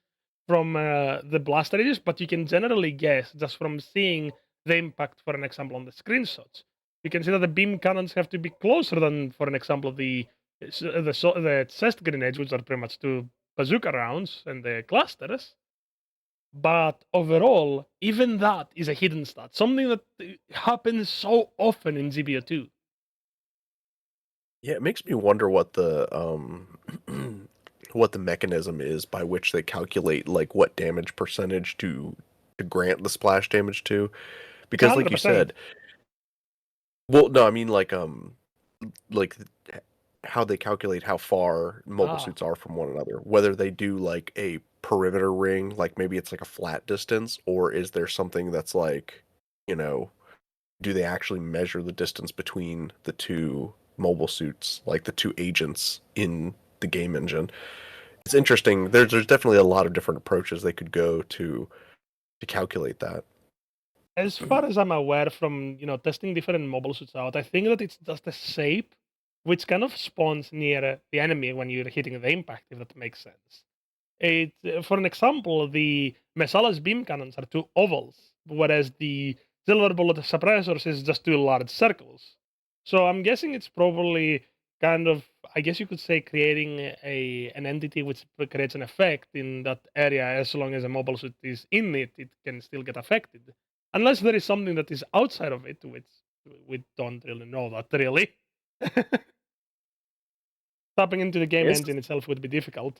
from the blast radius, but you can generally guess just from seeing the impact, for an example, on the screenshots. You can see that the beam cannons have to be closer than, for an example, the chest grenades, which are pretty much two bazooka rounds, and the clusters. But overall, even that is a hidden stat, something that happens so often in GBO2. Yeah, it makes me wonder what the what the mechanism is by which they calculate like what damage percentage to grant the splash damage to. It's Because like you 100%. said, well, no, I mean like how they calculate how far mobile Ah, suits are from one another. Whether they do like a perimeter ring, like maybe it's like a flat distance, or is there something that's like, you know, do they actually measure the distance between the two mobile suits, like the two agents in the game engine? It's interesting. There's definitely a lot of different approaches they could go to calculate that. as far as I'm aware from, testing different mobile suits out, I think that it's just a shape which kind of spawns near the enemy when you're hitting the impact, if that makes sense. For an example, the Messala's beam cannons are two ovals, whereas the silver bullet suppressors is just two large circles. So I'm guessing it's probably kind of, I guess you could say, creating an entity which creates an effect in that area. As long as a mobile suit is in it, it can still get affected, unless there is something that is outside of it, which we don't really know that really. Tapping into the game Is engine itself would be difficult.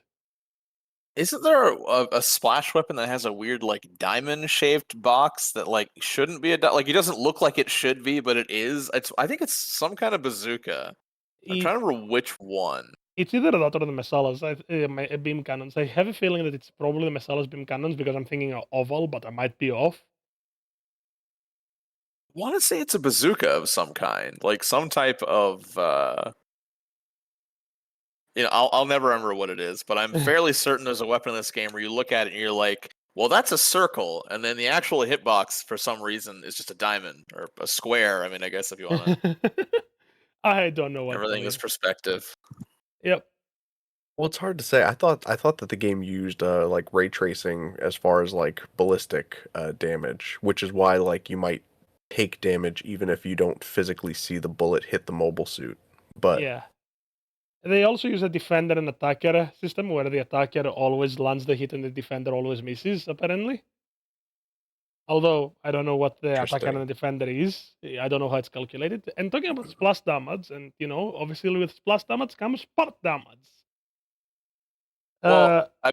isn't there a splash weapon that has a weird like diamond shaped box that like shouldn't be like it doesn't look like it should be, but it is. I think it's some kind of bazooka. I'm It trying to remember which one. It's either that or the Messalas, beam cannons. I have a feeling that it's probably the Messalas beam cannons because I'm thinking of oval, but I might be off. I want to say it's a bazooka of some kind, like some type of. I'll never remember what it is, but I'm fairly certain there's a weapon in this game where you look at it and you're like, well, that's a circle, and then the actual hitbox for some reason is just a diamond or a square. I mean, I guess if you want to, I don't know what that everything is is. perspective. Yep. Well, it's hard to say. I thought that the game used like ray tracing as far as like ballistic damage, which is why like you might take damage even if you don't physically see the bullet hit the mobile suit. But Yeah. They also use a defender and attacker system where the attacker always lands the hit and the defender always misses, apparently. Although I don't know what the attacker and interesting. the defender is. I don't know how it's calculated. And talking about splash damage, and obviously with splash damage comes part damage. Well, Uh,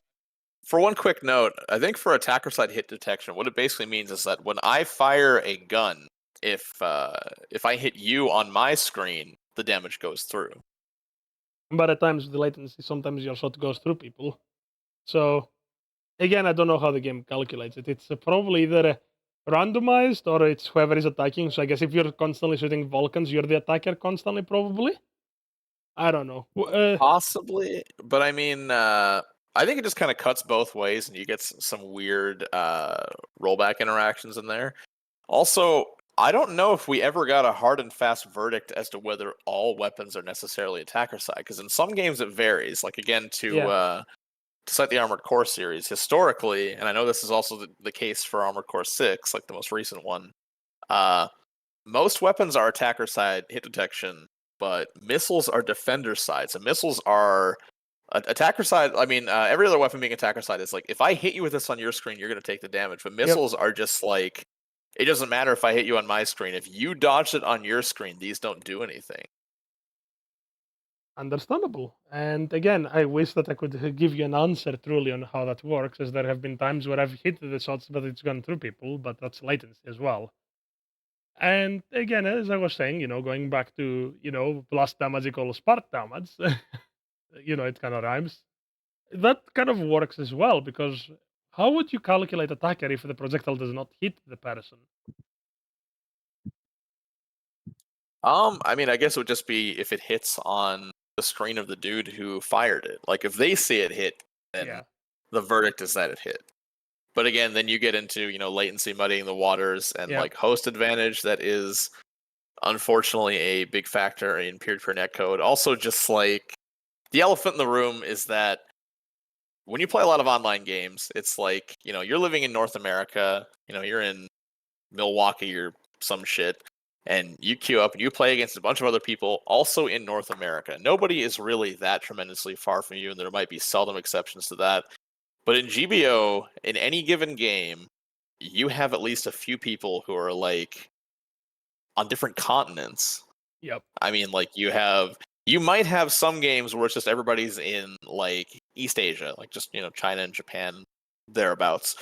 for one quick note, I think for attacker side hit detection, what it basically means is that when I fire a gun, if I hit you on my screen, the damage goes through. but at times with the latency, sometimes your shot goes through people. So again, I don't know how the game calculates it. It's probably either randomized or it's whoever is attacking. So I guess if you're constantly shooting Vulcans, you're the attacker constantly, probably. I don't know. Possibly, but I mean, I think it just kind of cuts both ways, and you get some weird rollback interactions in there. Also, I don't know if we ever got a hard and fast verdict as to whether all weapons are necessarily attacker side, because in some games it varies. Like again, Yeah. to cite the Armored Core series, historically, and I know this is also the case for Armored Core 6, like the most recent one, uh, most weapons are attacker side hit detection, but missiles are defender side. So missiles are attacker side. I mean, every other weapon being attacker side is like, if I hit you with this on your screen, you're going to take the damage. But Yep. missiles are just like, it doesn't matter if I hit you on my screen. If you dodge it on your screen, these don't do anything. Understandable. And again, I wish that I could give you an answer truly on how that works, as there have been times where I've hit the shots, but it's gone through people, but that's latency as well. And again, as I was saying, going back to, blast damage equals spark damage, it kind of rhymes. That kind of works as well, because how would you calculate attacker if the projectile does not hit the person? I mean, I guess it would just be if it hits on the screen of the dude who fired it. Like if they see it hit, then Yeah. the verdict is that it hit. But again, then you get into, latency muddying the waters and Yeah. like host advantage that is unfortunately a big factor in peer-to-peer netcode. Also, just like the elephant in the room is that when you play a lot of online games, it's like, you're living in North America, you're in Milwaukee or some shit, and you queue up and you play against a bunch of other people also in North America. Nobody is really that tremendously far from you, and there might be seldom exceptions to that. But in GBO, in any given game, you have at least a few people who are like on different continents. Yep. I mean, like you might have some games where it's just everybody's in like East Asia, like just, China and Japan thereabouts.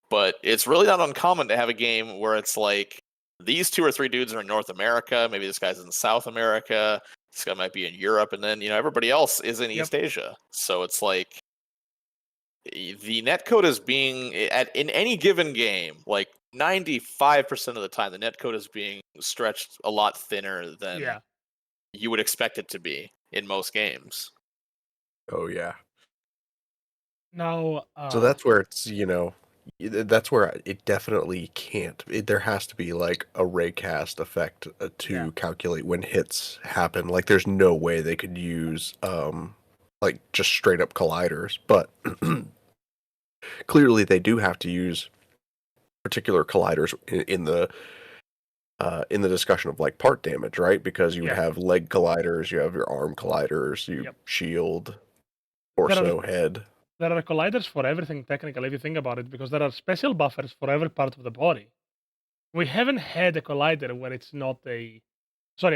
But it's really not uncommon to have a game where it's like these two or three dudes are in North America, maybe this guy's in South America, this guy might be in Europe, and then, everybody else is in Yep. East Asia. So it's like the netcode is being in any given game, like 95% of the time, the netcode is being stretched a lot thinner than Yeah. you would expect it to be in most games. Oh yeah. Now, So that's where it's, that's where it definitely can't. There has to be like a raycast effect yeah. to calculate when hits happen. Like there's no way they could use like just straight up colliders, but clearly they do have to use particular colliders in the discussion of like part damage, right? Because you would Yeah. have leg colliders, you have your arm colliders, you Yep. shield, There are torso, head. there are colliders for everything technically if you think about it, because there are special buffers for every part of the body. We haven't had a collider where it's not a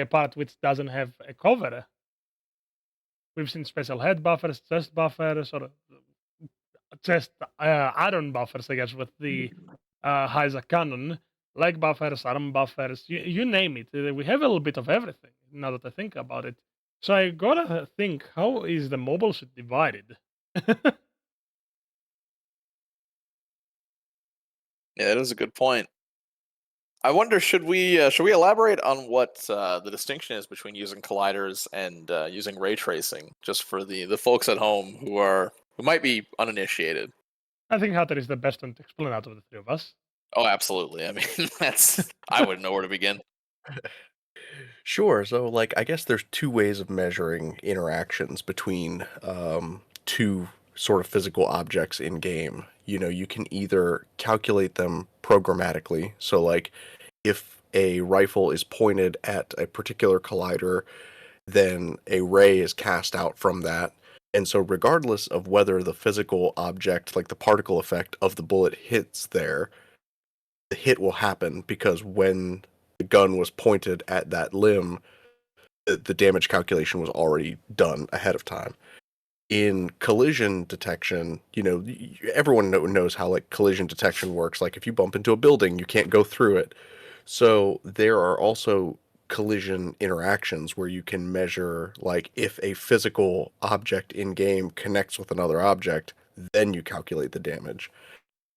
part which doesn't have a cover. We've seen special head buffers, chest buffers, or chest iron buffers, I guess, with the Heiser cannon, leg buffers, arm buffers, you name it. We have a little bit of everything now that I think about it. So I gotta think, how is the mobile suit divided? Yeah, that is a good point. I wonder, should we elaborate on what the distinction is between using colliders and using ray tracing, just for the folks at home who might be uninitiated? I think Hatter is the best one to explain out of the three of us. Oh, absolutely. I mean, I wouldn't know where to begin. Sure. So, like, I guess there's two ways of measuring interactions between two sort of physical objects in game. You can either calculate them programmatically. So, like, if a rifle is pointed at a particular collider, then a ray is cast out from that. And so, regardless of whether the physical object, like the particle effect of the bullet, hits there, the hit will happen because when the gun was pointed at that limb, the damage calculation was already done ahead of time. In collision detection, everyone knows how like collision detection works. Like if you bump into a building, you can't go through it. So there are also collision interactions where you can measure like if a physical object in game connects with another object, then you calculate the damage.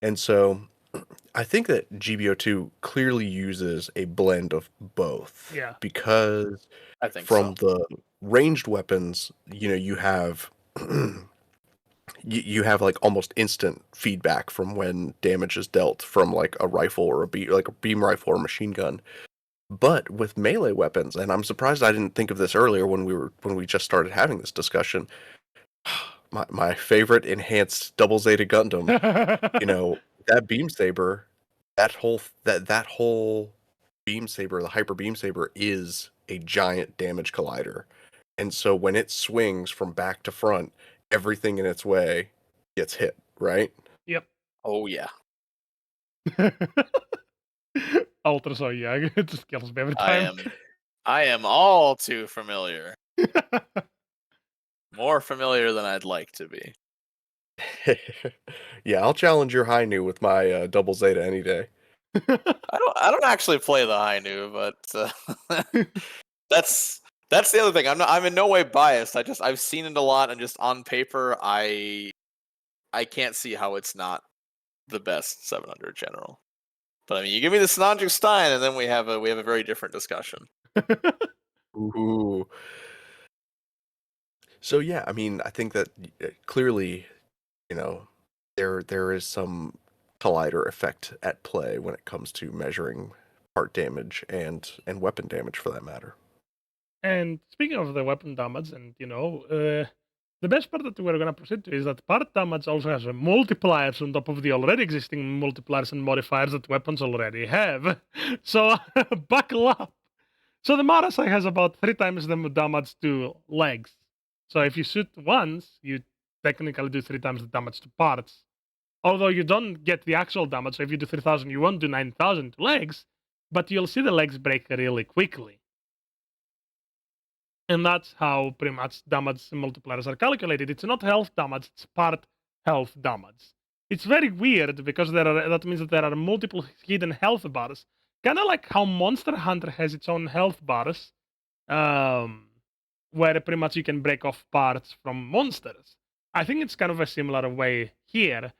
And so I think that GBO2 clearly uses a blend of both Yeah. because I think from so. the ranged weapons, you have you have like almost instant feedback from when damage is dealt from like a rifle or like a beam rifle or machine gun. But with melee weapons, and I'm surprised I didn't think of this earlier when we just started having this discussion. My favorite enhanced double Zeta Gundam, that beam saber, that whole beam saber, the hyper beam saber is a giant damage collider. And so when it swings from back to front, everything in its way gets hit, right? Yep. Oh yeah, Ultra so young. It just kills me every I time. am. I am all too familiar. More familiar than I'd like to be. Yeah, I'll challenge your Hainu with my double Zeta any day. I don't actually play the Hainu, but that's that's the other thing. I'm in no way biased. I've seen it a lot, and just on paper, I can't see how it's not the best 700 general. But I mean, you give me the Snodger Stein, and then we have a very different discussion. Ooh. So yeah, I mean, I think that clearly, you know, there is some collider effect at play when it comes to measuring part damage and weapon damage for that matter. And speaking of the weapon damage, and the best part that we're gonna proceed to is that part damage also has a multipliers on top of the already existing multipliers and modifiers that weapons already have. So buckle up. So the Marasai has about 3 times the damage to legs. So if you shoot once, you technically do 3 times the damage to parts. Although you don't get the actual damage, so if you do 3,000, you won't do 9,000 to legs, but you'll see the legs break really quickly. And that's how pretty much damage multipliers are calculated. It's not health damage, it's part health damage. It's very weird because that means that there are multiple hidden health bars. Kind of like how Monster Hunter has its own health bars, um, where pretty much you can break off parts from monsters. I think it's kind of a similar way here.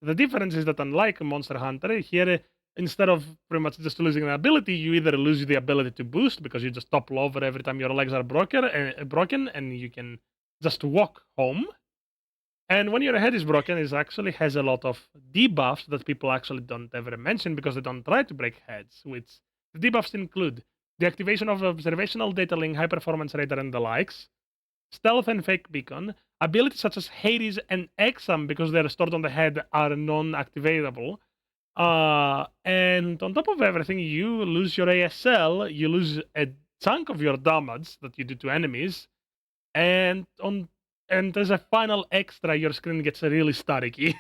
The difference is that unlike Monster Hunter, here instead of pretty much just losing an ability, you either lose the ability to boost because you just topple over every time your legs are broken, and you can just walk home. And when your head is broken, it actually has a lot of debuffs that people actually don't ever mention because they don't try to break heads. Which the debuffs include the activation of observational data link, high performance radar, and the likes, stealth and fake beacon, abilities such as Hades and Exam, because they're stored on the head, are non-activatable. And on top of everything, you lose your ASL, you lose a chunk of your damage that you do to enemies, and as a final extra, your screen gets really staticky.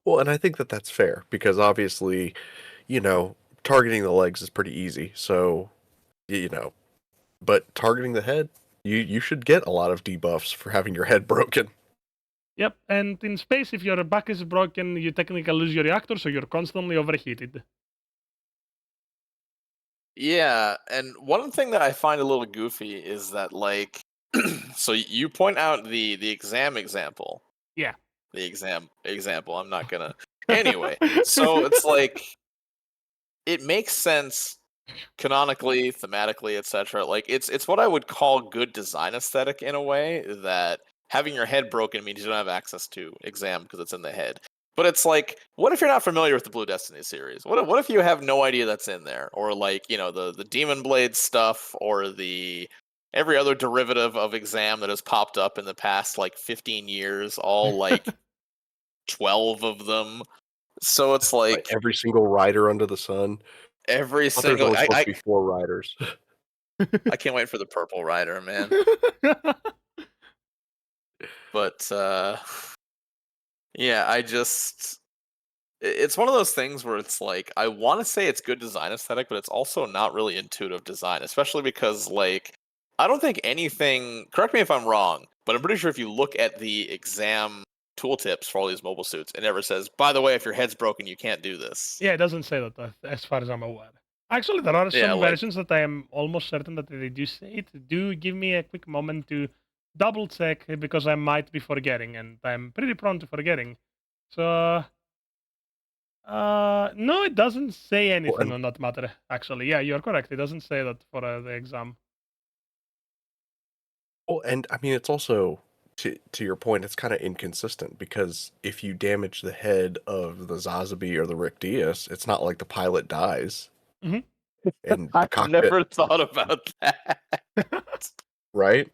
Well, and I think that that's fair because obviously, targeting the legs is pretty easy. So, you know, but targeting the head, you should get a lot of debuffs for having your head broken. Yep, and in space, if your back is broken, you technically lose your reactor, so you're constantly overheated. Yeah, and one thing that I find a little goofy is that like, so you point out the exam example, Yeah. the exam example. I'm not gonna. Anyway, so it's like it makes sense canonically, thematically, etc. Like it's what I would call good design aesthetic in a way that having your head broken means you don't have access to exam because it's in the head. But it's like, what if you're not familiar with the Blue Destiny series? What if you have no idea that's in there, or like the Demon Blade stuff, or the every other derivative of exam that has popped up in the past like 15 years, all like 12 of them. So it's Like like every single rider under the sun. every I thought there's single only supposed to be 4 riders. I can't wait for the Purple Rider, man. But yeah, it's one of those things where it's like I want to say it's good design aesthetic, but it's also not really intuitive design, especially because like I don't think anything, correct me if I'm wrong, but I'm pretty sure if you look at the exam tooltips for all these mobile suits, it never says, by the way, if your head's broken, you can't do this. Yeah, it doesn't say that as far as I'm aware. Actually, there are Yeah, some like versions that I am almost certain that they do say it. Do give me a quick moment to double check because I might be forgetting, and I'm pretty prone to forgetting. So, no, it doesn't say Well, anything and on that matter. Actually, yeah, you're correct. It doesn't say that for the exam. I mean, it's also to your point, it's kind of inconsistent because if you damage the head of the Zazabi or the Rick Diaz, it's not like the pilot dies Hmm. and the I've cockpit, never thought about that. right?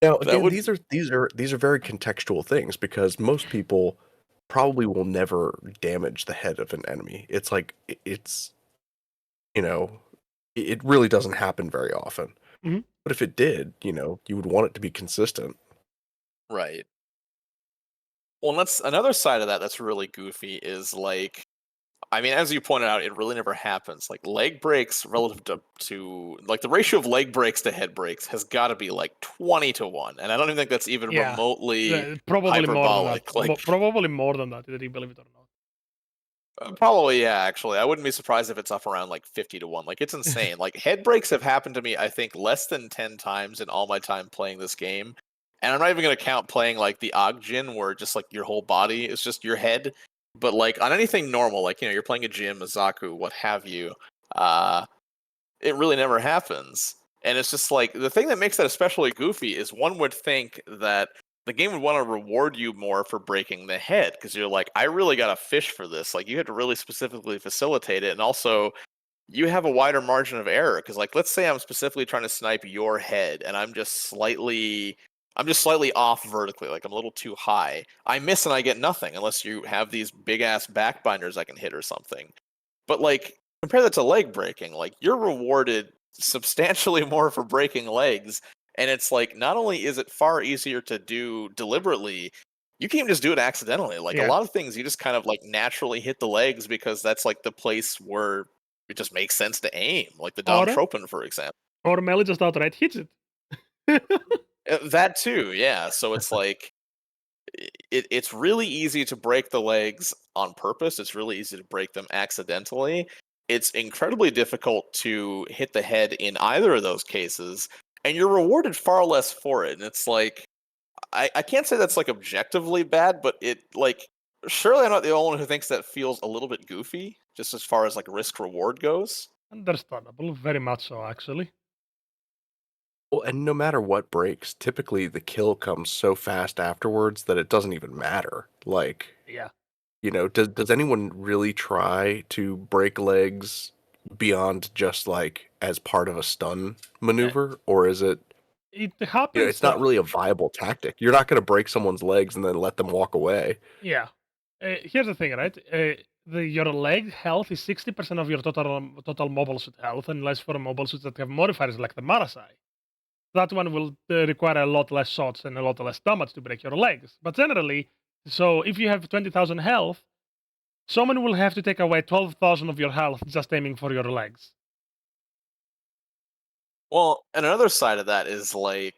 Now, That again, would these are very contextual things because most people probably will never damage the head of an enemy. It's like it's you know, it really doesn't happen very often. Hmm. But if it did, you would want it to be consistent. right. Well, and that's another side of that that's really goofy is like I mean, as you pointed out, it really never happens. Like leg breaks relative to like the ratio of leg breaks to head breaks has got to be like 20 to 1, and I don't even think that's even Yeah, remotely probably more than that. hyperbolic. Like Probably more than that, whether you believe it or not. probably yeah. Actually, I wouldn't be surprised if it's up around like 50 to 1. Like it's insane. Like head breaks have happened to me. I think less than 10 times in all my time playing this game, and I'm not even gonna count playing like the Ogjin, where just like your whole body is just your head. But like on anything normal, like you're playing a gym, a Zaku, what have you, uh, it really never happens. And it's just like the thing that makes that especially goofy is one would think that the game would want to reward you more for breaking the head because you're like, I really got to fish for this. Like you had to really specifically facilitate it, and also you have a wider margin of error because like let's say I'm specifically trying to snipe your head and I'm just slightly off vertically, like I'm a little too high. I miss and I get nothing unless you have these big ass backbinders I can hit or something. But like compare that to leg breaking, like you're rewarded substantially more for breaking legs, and it's like not only is it far easier to do deliberately, you can even just do it accidentally. Like a Yeah, lot of things you just kind of like naturally hit the legs because that's like the place where it just makes sense to aim, like the Dom or Tropin, for example. Melee just outright hits it. That too, yeah. So it's like it's really easy to break the legs on purpose. It's really easy to break them accidentally. It's incredibly difficult to hit the head in either of those cases, and you're rewarded far less for it. And it's like I can't say that's like objectively bad, but it like surely I'm not the only one who thinks that feels a little bit goofy, just as far as like risk reward goes. Understandable, very much so, actually. Well, and no matter what breaks, typically the kill comes so fast afterwards that it doesn't even matter. Like, Yeah. does anyone really try to break legs beyond just like as part of a stun Uh, maneuver, or is it, it happens. it's not really a viable tactic. You're not going to break someone's legs and then let them walk away. Yeah. Here's the thing, right? Your leg health is 60% of your total mobile suit health, unless for mobile suits that have modifiers like the Marasai. That one will require a lot less shots and a lot less damage to break your legs. But generally, so if you have 20,000 health, someone will have to take away 12,000 of your health just aiming for your legs. Well, and another side of that is like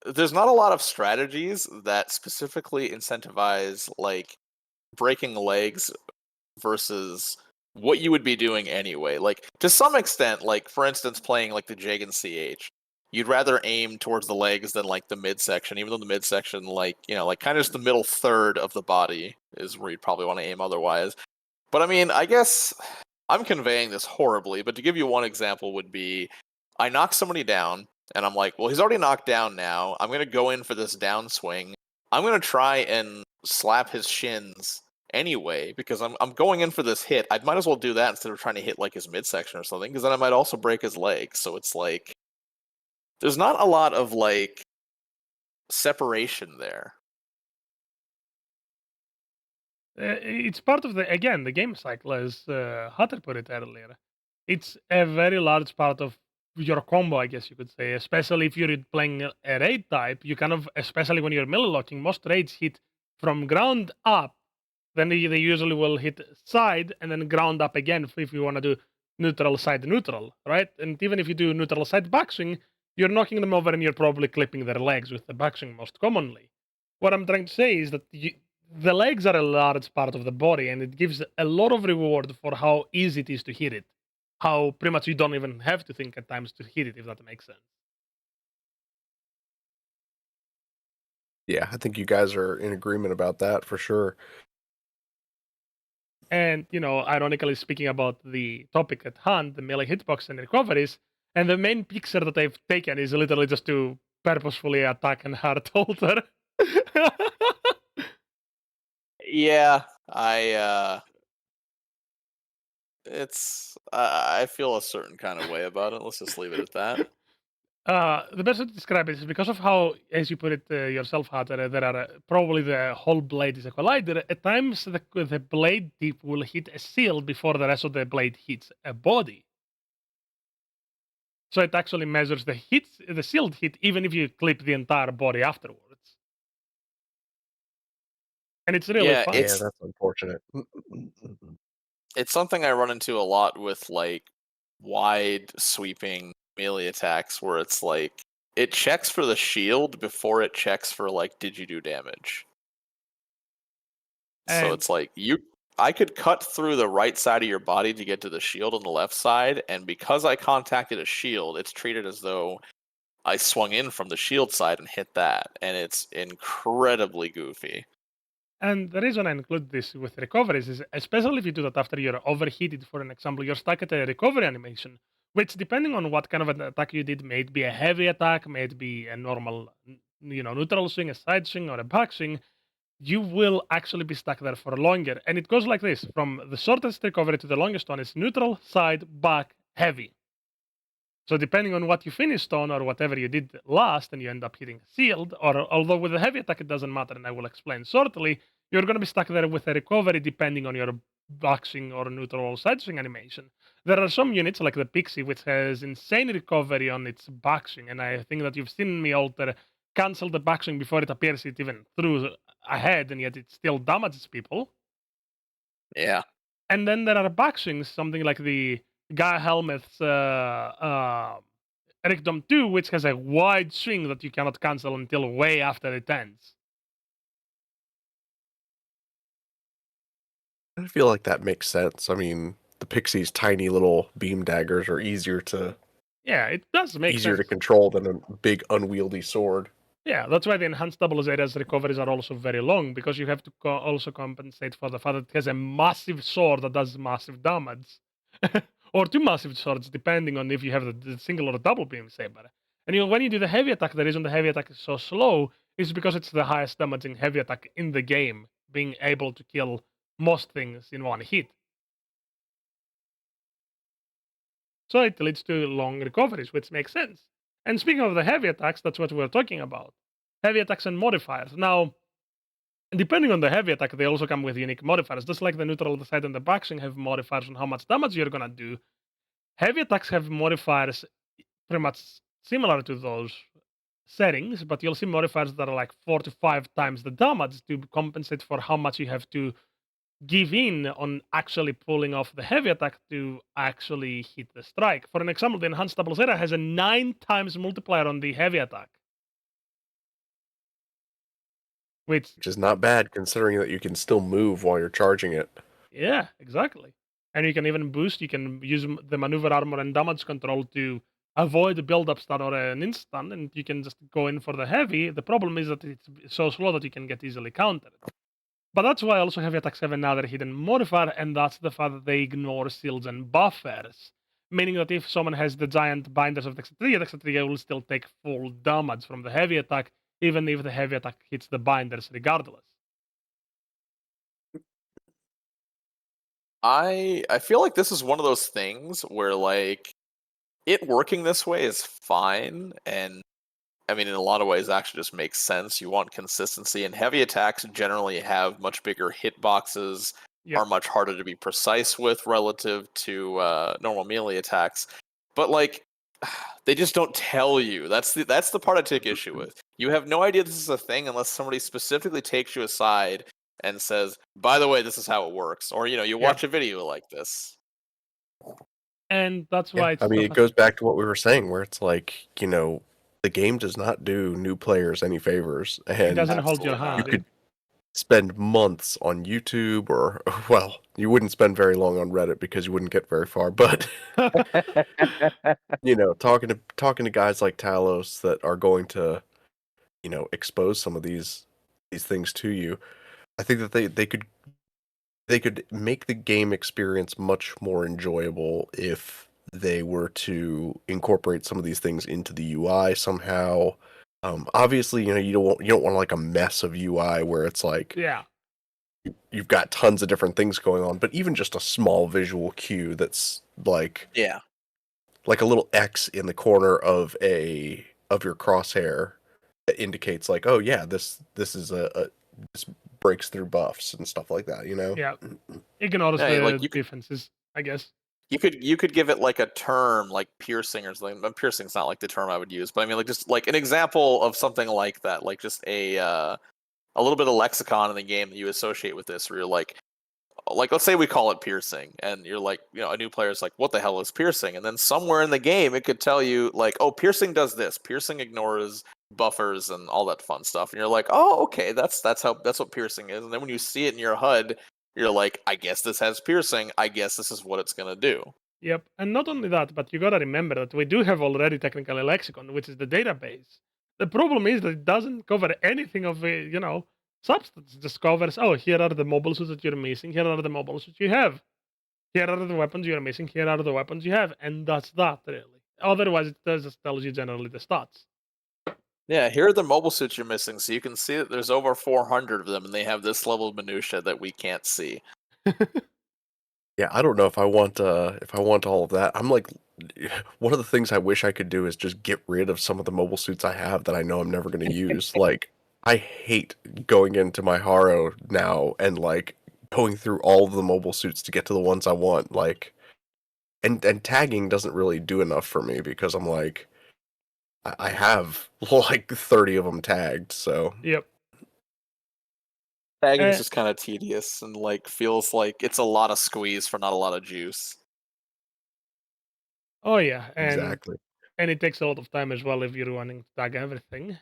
there's not a lot of strategies that specifically incentivize like breaking legs versus what you would be doing anyway. Like to some extent, like for instance, playing like the Jagan CH, you'd rather aim towards the legs than like the midsection, even though the midsection, like like kind of just the middle third of the body is where you'd probably want to aim otherwise. But I mean, I guess I'm conveying this horribly, but to give you one example would be I knock somebody down and I'm like, well, he's already knocked down now. I'm going to go in for this downswing. I'm going to try and slap his shins anyway because I'm going in for this hit. I might as well do that instead of trying to hit like his midsection or something because then I might also break his leg. So it's like there's not a lot of like separation there. It's part of the game cycle, as Hunter put it earlier. It's a very large part of your combo, I guess you could say. Especially if you're playing a raid type, you kind of, especially when you're melee locking, most raids hit from ground up. Then they usually will hit side and then ground up again if you want to do neutral side neutral, right? And even if you do neutral side backswing, you're knocking them over and you're probably clipping their legs with the backswing most commonly. What I'm trying to say is that the legs are a large part of the body, and it gives a lot of reward for how easy it is to hit it. How pretty much you don't even have to think at times to hit it, if that makes sense. Yeah, I think you guys are in agreement about that for sure. And, ironically speaking about the topic at hand, the melee hitbox and recoveries, and the main picture that I've taken is literally just to purposefully attack and hard alter. Yeah, I feel a certain kind of way about it. Let's just leave it at that. The best way to describe it is because of how, as you put it yourself, Hatter, there are probably the whole blade is a collider. At times, the blade tip will hit a shield before the rest of the blade hits a body. So it actually measures the shield hit, even if you clip the entire body afterwards. And it's really Yeah, fun. Yeah, that's unfortunate. it's something I run into a lot with like wide sweeping melee attacks where it's like it checks for the shield before it checks for like did you do damage. So And it's like I could cut through the right side of your body to get to the shield on the left side, and because I contacted a shield, it's treated as though I swung in from the shield side and hit that, and it's incredibly goofy. And the reason I include this with recoveries is, especially if you do that after you're overheated, for an example, you're stuck at a recovery animation, which, depending on what kind of an attack you did, may it be a heavy attack, may it be a normal, neutral swing, a side swing, or a back swing, you will actually be stuck there for longer. And it goes like this: from the shortest recovery to the longest one is neutral, side, back, heavy. So depending on what you finished on or whatever you did last, and you end up hitting sealed, or although with a heavy attack it doesn't matter, and I will explain shortly, you're going to be stuck there with a recovery depending on your backswing or neutral or side swing animation. There are some units like the Pixie which has insane recovery on its backswing, and I think that you've seen me alter cancel the backswing before it appears it even through ahead, and yet it still damages people. Yeah. And then there are backswings, something like the Guy Helmuth's Ericdom 2, which has a wide swing that you cannot cancel until way after it ends. I feel like that makes sense. I mean, the Pixie's tiny little beam daggers are Yeah, it does make easier sense. to control than a big unwieldy sword. Yeah, that's why the enhanced doubles areas recoveries are also very long, because you have to also compensate for the fact that it has a massive sword that does massive damage. Or two massive swords, depending on if you have the single or double beam saber. And when you do the heavy attack, the reason the heavy attack is so slow is because it's the highest damaging heavy attack in the game, being able to kill most things in one hit. So it leads to long recoveries, which makes sense. And speaking of the heavy attacks, that's what we're talking about. Heavy attacks and modifiers. Now, depending on the heavy attack, they also come with unique modifiers. Just like the neutral, the side, and the backswing have modifiers on how much damage you're gonna do. Heavy attacks have modifiers pretty much similar to those settings, but you'll see modifiers that are like 4 to 5 times the damage to compensate for how much you have to give in on actually pulling off the heavy attack to actually hit the strike. For an example, the enhanced double zeta has a 9 times multiplier on the heavy attack, which, Which is not bad considering that you can still move while you're charging it. yeah, exactly. And you can even boost, you can use the maneuver armor and damage control to avoid a build-up stun or an instant, and you can just go in for the heavy. The problem is that it's so slow that you can get easily countered. But that's why also heavy attacks have another hidden modifier, and that's the fact that they ignore shields and buffers. Meaning that if someone has the giant binders of Dexatria will still take full damage from the heavy attack, even if the heavy attack hits the binders regardless. I feel like this is one of those things where like it working this way is fine, and I mean in a lot of ways actually just makes sense. You want consistency, and heavy attacks generally have much bigger hitboxes, Yep. are much harder to be precise with relative to normal melee attacks. But like they just don't tell you. That's the part I take issue with. You have no idea this is a thing unless somebody specifically takes you aside and says, "By the way, this is how it works," or you Yep. watch a video like this. And that's Yeah, why I it's mean, so it goes frustrating. back to what we were saying, where it's like, the game does not do new players any favors, It and doesn't hold your Absolutely you hand. not. Yep. could spend months on YouTube, or well, you wouldn't spend very long on Reddit because you wouldn't get very far, but talking to guys like Talos that are going to, expose some of these things to you. I think that they could make the game experience much more enjoyable if they were to incorporate some of these things into the UI somehow. Obviously, you don't want like a mess of UI where it's like Yeah. you've got tons of different things going on, but even just a small visual cue that's Yeah. like a little X in the corner of your crosshair that indicates like, oh yeah, this is this breaks through buffs and stuff like that, you know? Yeah. Ignores Yeah, like the differences, I guess. you could give it like a term like piercing or something. Piercing's not like the term I would use, but I mean like just like an example of something like that, like just a little bit of lexicon in the game that you associate with this, where you're like let's say we call it piercing, and you're like, a new player is like, what the hell is piercing? And then somewhere in the game it could tell you like, oh, piercing does this. Piercing ignores buffers and all that fun stuff. And you're like, oh, okay, that's what piercing is. And then when you see it in your HUD, you're like, I guess this has piercing. I guess this is what it's gonna do. Yep. And not only that, but you gotta remember that we do have already technically lexicon, which is the database. The problem is that it doesn't cover anything of substance. It just covers, oh, here are the mobile suits that you're missing, here are the mobile suits you have. Here are the weapons you're missing, here are the weapons you have, and that's that really. Otherwise it just tells you generally the stats. Yeah, here are the mobile suits you're missing, so you can see that there's over 400 of them, and they have this level of minutia that we can't see. Yeah, I don't know if I want all of that. I'm like, one of the things I wish I could do is just get rid of some of the mobile suits I have that I know I'm never going to use. Like, I hate going into my Haro now and like going through all of the mobile suits to get to the ones I want. Like, and tagging doesn't really do enough for me because I'm like, I have like 30 of them tagged. So Yep. Tagging's Uh, just kind of tedious and like feels like it's a lot of squeeze for not a lot of juice. oh yeah, exactly. and it takes a lot of time as well if you're wanting to tag everything.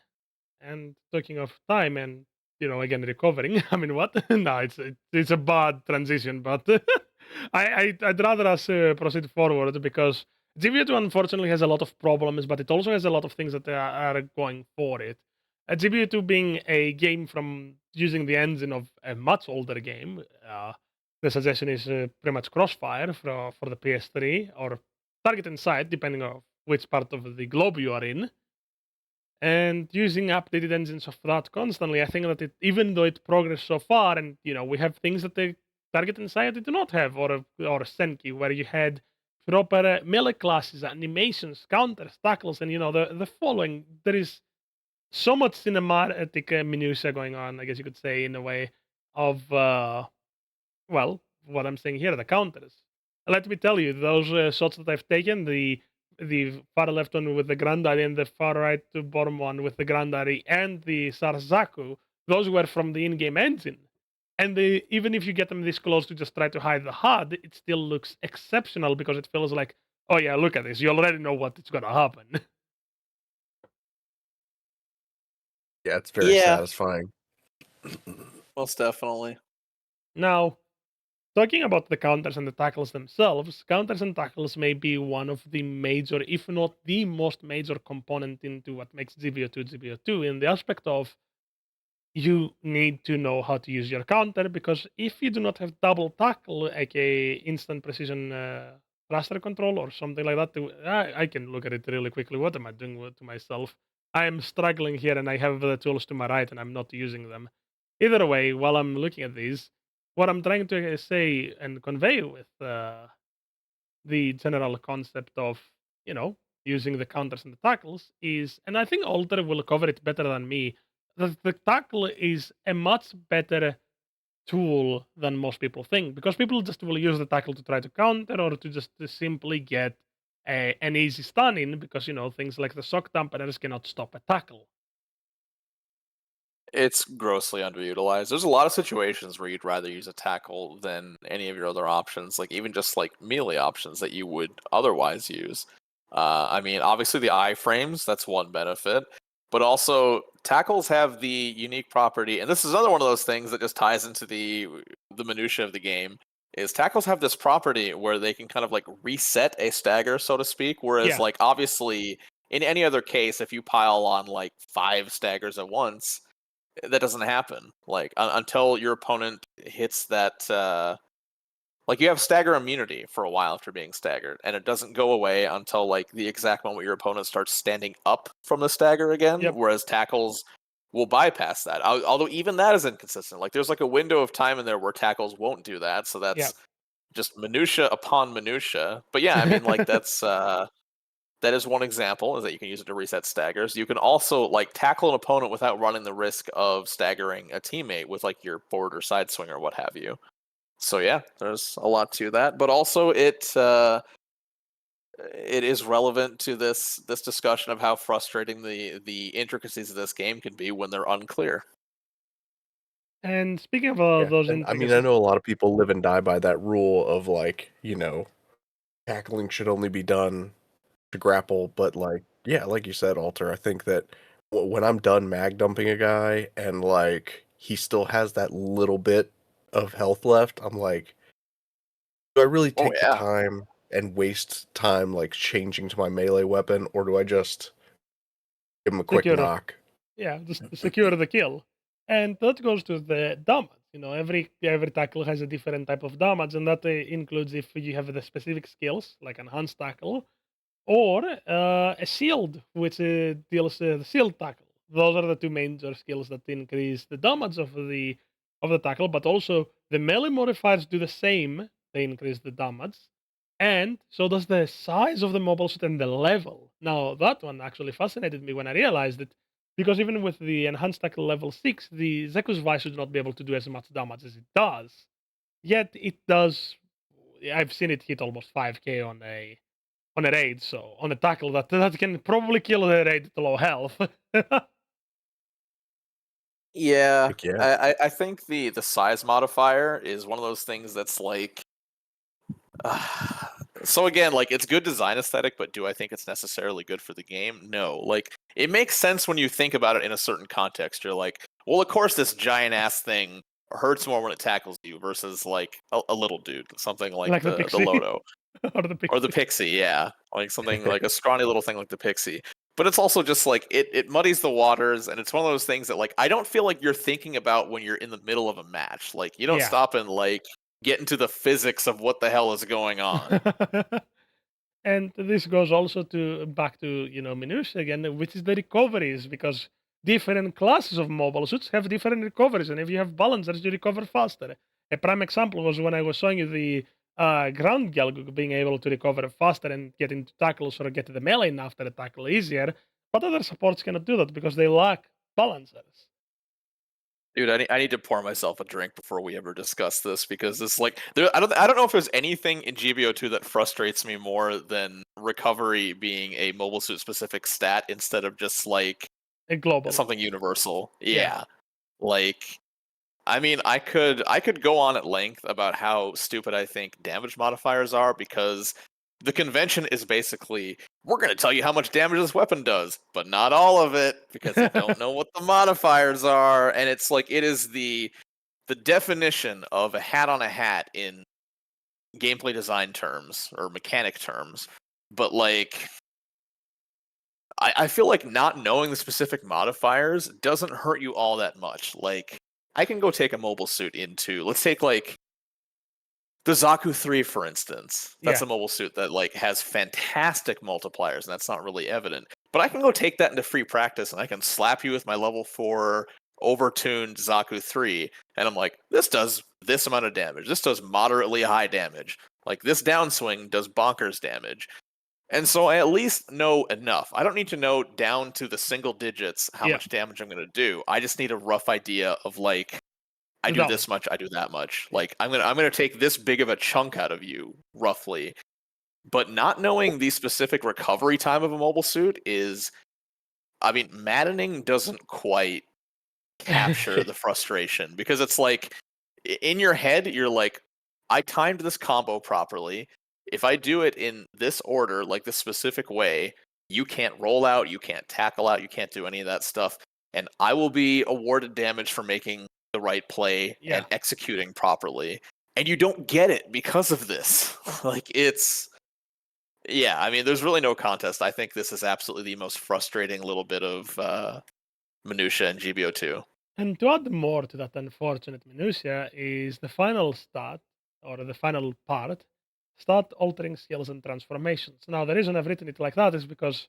And talking of time and again recovering, I mean, what? No, it's a bad transition, but I'd rather us proceed forward because GBO2 unfortunately has a lot of problems, but it also has a lot of things that are going for it. GBO2 being a game from using the engine of a much older game, the suggestion is pretty much Crossfire for the PS3 or Target Inside, depending on which part of the globe you are in, and using updated engines of that constantly. I think that even though it progressed so far, and we have things that the Target Inside do not have, or Senki, where you had proper melee classes, animations, counters, tackles, and the following. There is so much cinematic minutia going on, I guess you could say, in a way of well, what I'm saying here, the counters. Let me tell you, those shots that I've taken, the far left one with the Grandari and the far right to bottom one with the Grandari and the Sarzaku, those were from the in-game engine. And even if you get them this close to just try to hide the HUD, it still looks exceptional because it feels like, oh yeah, look at this. You already know what is going to happen. Yeah, it's very Yeah, satisfying. most definitely. Now, talking about the counters and the tackles themselves, counters and tackles may be one of the major, if not the most major component into what makes GBO2 GBO2 in the aspect of you need to know how to use your counter, because if you do not have double tackle, aka instant precision thruster control or something like that, I can look at it really quickly. What am I doing to myself? I am struggling here and I have the tools to my right and I'm not using them. Either way, while I'm looking at these, what I'm trying to say and convey with the general concept of, you know, using the counters and the tackles is, and I think Alter will cover it better than me, that the tackle is a much better tool than most people think, because people just will use the tackle to try to counter or to just to simply get an easy stun in, because, you know, things like the shock dampeners cannot stop a tackle. It's grossly underutilized. There's a lot of situations where you'd rather use a tackle than any of your other options, like even just like melee options that you would otherwise use. I mean, obviously the iframes, that's one benefit, but also tackles have the unique property, and this is another one of those things that just ties into the minutia of the game. Is tackles have this property where they can kind of like reset a stagger, so to speak. Whereas, Yeah. like obviously, in any other case, if you pile on like 5 staggers at once, that doesn't happen. Like until your opponent hits that, like you have stagger immunity for a while after being staggered, and it doesn't go away until like the exact moment your opponent starts standing up from the stagger again. Yep. Whereas tackles will bypass that. Although even that is inconsistent. Like there's like a window of time in there where tackles won't do that. So that's Yep. just minutia upon minutia. But yeah, I mean like that's that is one example, is that you can use it to reset staggers. You can also like tackle an opponent without running the risk of staggering a teammate with like your forward or side swing or what have you. So yeah, there's a lot to that, but also it is relevant to this discussion of how frustrating the intricacies of this game can be when they're unclear. And speaking of Yeah, those and I mean, I intricacies, know a lot of people live and die by that rule of like, tackling should only be done to grapple, but like, yeah, like you said, Alter, I think that when I'm done mag dumping a guy and like he still has that little bit of health left, I'm like, do I really Oh take the yeah. time and waste time like changing to my melee weapon, or do I just give him a quick secure, knock? yeah, just secure the kill. And that goes to the damage. You know, every tackle has a different type of damage, and that includes if you have the specific skills like enhanced tackle, or a shield, which deals the shield tackle. Those are the two major skills that increase the damage of the tackle, but also the melee modifiers do the same. They increase the damage, and so does the size of the mobile suit and the level. Now that one actually fascinated me when I realized it, because even with the enhanced tackle level 6, the Zeku's Vice should not be able to do as much damage as it does. Yet it does. I've seen it hit almost 5k on a raid, so on a tackle that can probably kill the raid to low health. Yeah, Like, yeah. I think the size modifier is one of those things that's like, so again, like it's good design aesthetic, but do I think it's necessarily good for the game? No. Like it makes sense when you think about it in a certain context. You're like, well, of course, this giant ass thing hurts more when it tackles you versus like a little dude, something like Like the the pixie Loto or the or the pixie. Pixie. Yeah, like something like a scrawny little thing like the Pixie. But it's also just like it muddies the waters, and it's one of those things that like I don't feel like you're thinking about when you're in the middle of a match. Like you don't Yeah. stop and like get into the physics of what the hell is going on. And this goes also to back to, you know, minutia again, which is the recoveries, because different classes of mobile suits have different recoveries, and if you have balancers, you recover faster. A prime example was when I was showing you the ground Gelgug being able to recover faster and get into tackles or get to the melee after the tackle easier, but other supports cannot do that because they lack balancers. Dude, I need to pour myself a drink before we ever discuss this because this like there I don't know if there's anything in GBO2 that frustrates me more than recovery being a mobile suit specific stat instead of just like A global one. something universal. Yeah. Yeah. Like I mean, I could go on at length about how stupid I think damage modifiers are because the convention is basically we're going to tell you how much damage this weapon does, but not all of it because you don't know what the modifiers are, and it's like it is the definition of a hat on a hat in gameplay design terms or mechanic terms. But like I feel like not knowing the specific modifiers doesn't hurt you all that much. Like I can go take a mobile suit into let's take like the Zaku 3, for instance. That's Yeah. a mobile suit that like has fantastic multipliers, and that's not really evident. But I can go take that into free practice, and I can slap you with my level 4 overtuned Zaku 3, and I'm like, this does this amount of damage. This does moderately high damage. Like, this downswing does bonkers damage. And so I at least know enough. I don't need to know down to the single digits how much damage I'm going to do. I just need a rough idea of, like, I do this much, I do that much. Like, I'm gonna take this big of a chunk out of you, roughly. But not knowing the specific recovery time of a mobile suit is, I mean, maddening doesn't quite capture the frustration, because it's like, in your head you're like, I timed this combo properly. If I do it in this order, like this specific way, you can't roll out, you can't tackle out, you can't do any of that stuff, and I will be awarded damage for making the right play and executing properly. And you don't get it because of this. Like, it's, yeah, I mean, there's really no contest. I think this is absolutely the most frustrating little bit of minutia in GBO2. And to add more to that unfortunate minutia is the final stat, or the final part, start altering skills and transformations. Now, the reason I've written it like that is because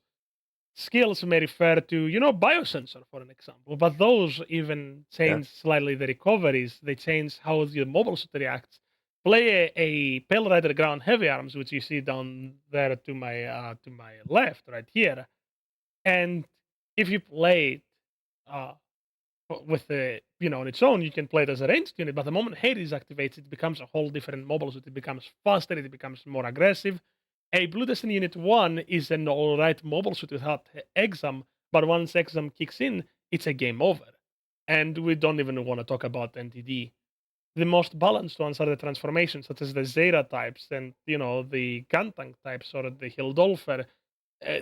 skills may refer to, biosensor, for an example, but those even Yeah. change slightly the recoveries. They change how the mobile suit reacts. Play a Pale Rider ground heavy arms, which you see down there to my left, right here, and if you play it, uh, with the on its own, you can play it as a ranged unit. But the moment Hades activates, it becomes a whole different mobile suit. It becomes faster. It becomes more aggressive. A Blue Destiny Unit 1 is an alright mobile suit without exam, but once exam kicks in, it's a game over. And we don't even want to talk about NTD. The most balanced ones are the transformations, such as the Zeta types and the Gantang types or the Hildolfer. Uh,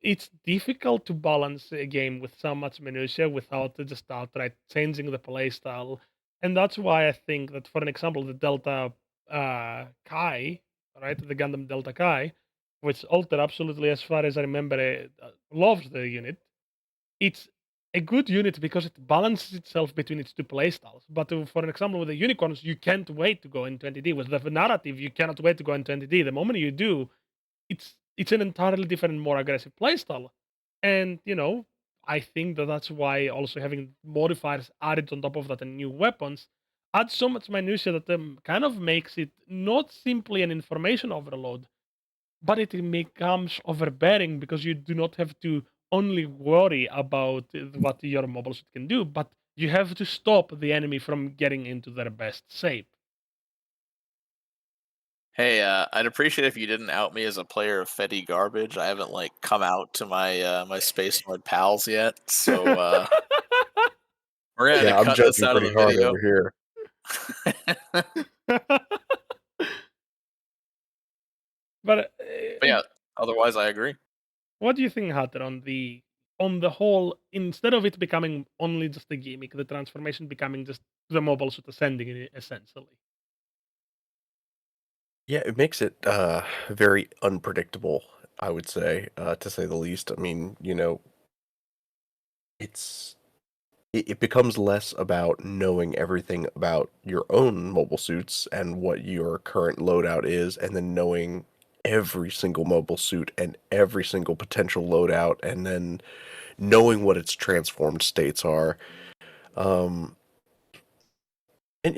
it's difficult to balance a game with so much minutia without just outright changing the playstyle. And that's why I think that, for an example, the Delta Kai, right, the Gundam Delta Kai, which Alter absolutely, as far as I remember, loves the unit. It's a good unit because it balances itself between its two playstyles. But for an example, with the unicorns, you can't wait to go into 20D. With the narrative, you cannot wait to go into 20D. The moment you do, it's an entirely different, more aggressive playstyle. And I think that that's why also having modifiers added on top of that and new weapons adds so much minutia that kind of makes it not simply an information overload, but it becomes overbearing because you do not have to only worry about what your mobile suit can do, but you have to stop the enemy from getting into their best shape. Hey, I'd appreciate if you didn't out me as a player of Fetty garbage. I haven't like come out to my my Space Nord pals yet, so we're gonna have Yeah, to I'm cut this judging out of pretty the hard video. over here. But But yeah, otherwise I agree. what do you think, Hatter, on the whole? Instead of it becoming only just a gimmick, the transformation becoming just the mobile suit ascending, essentially. Yeah, it makes it very unpredictable, I would say, to say the least. I mean, it's it becomes less about knowing everything about your own mobile suits and what your current loadout is, and then knowing every single mobile suit and every single potential loadout, and then knowing what its transformed states are. Um, and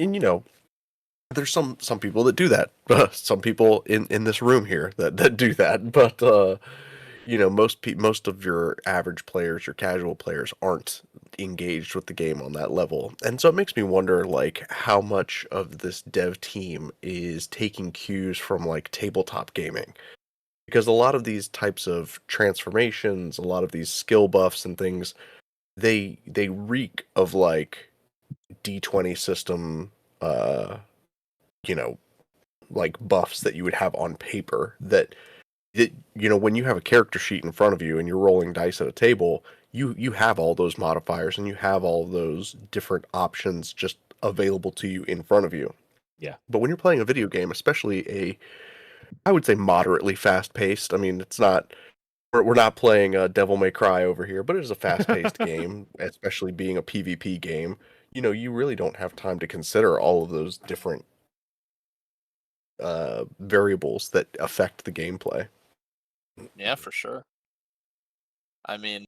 there's some people that do that. Some people in this room here that do that, but most of your average players, your casual players, aren't engaged with the game on that level. And so it makes me wonder, like, how much of this dev team is taking cues from, like, tabletop gaming. Because a lot of these types of transformations, a lot of these skill buffs and things, they reek of, like, D20 system, uh, you know, like, buffs that you would have on paper that when you have a character sheet in front of you and you're rolling dice at a table, you have all those modifiers and you have all those different options just available to you in front of you. Yeah. But when you're playing a video game, especially I would say moderately fast paced. I mean, it's not we're not playing Devil May Cry over here, but it is a fast paced game, especially being a PvP game. You really don't have time to consider all of those different variables that affect the gameplay. Yeah, for sure. I mean,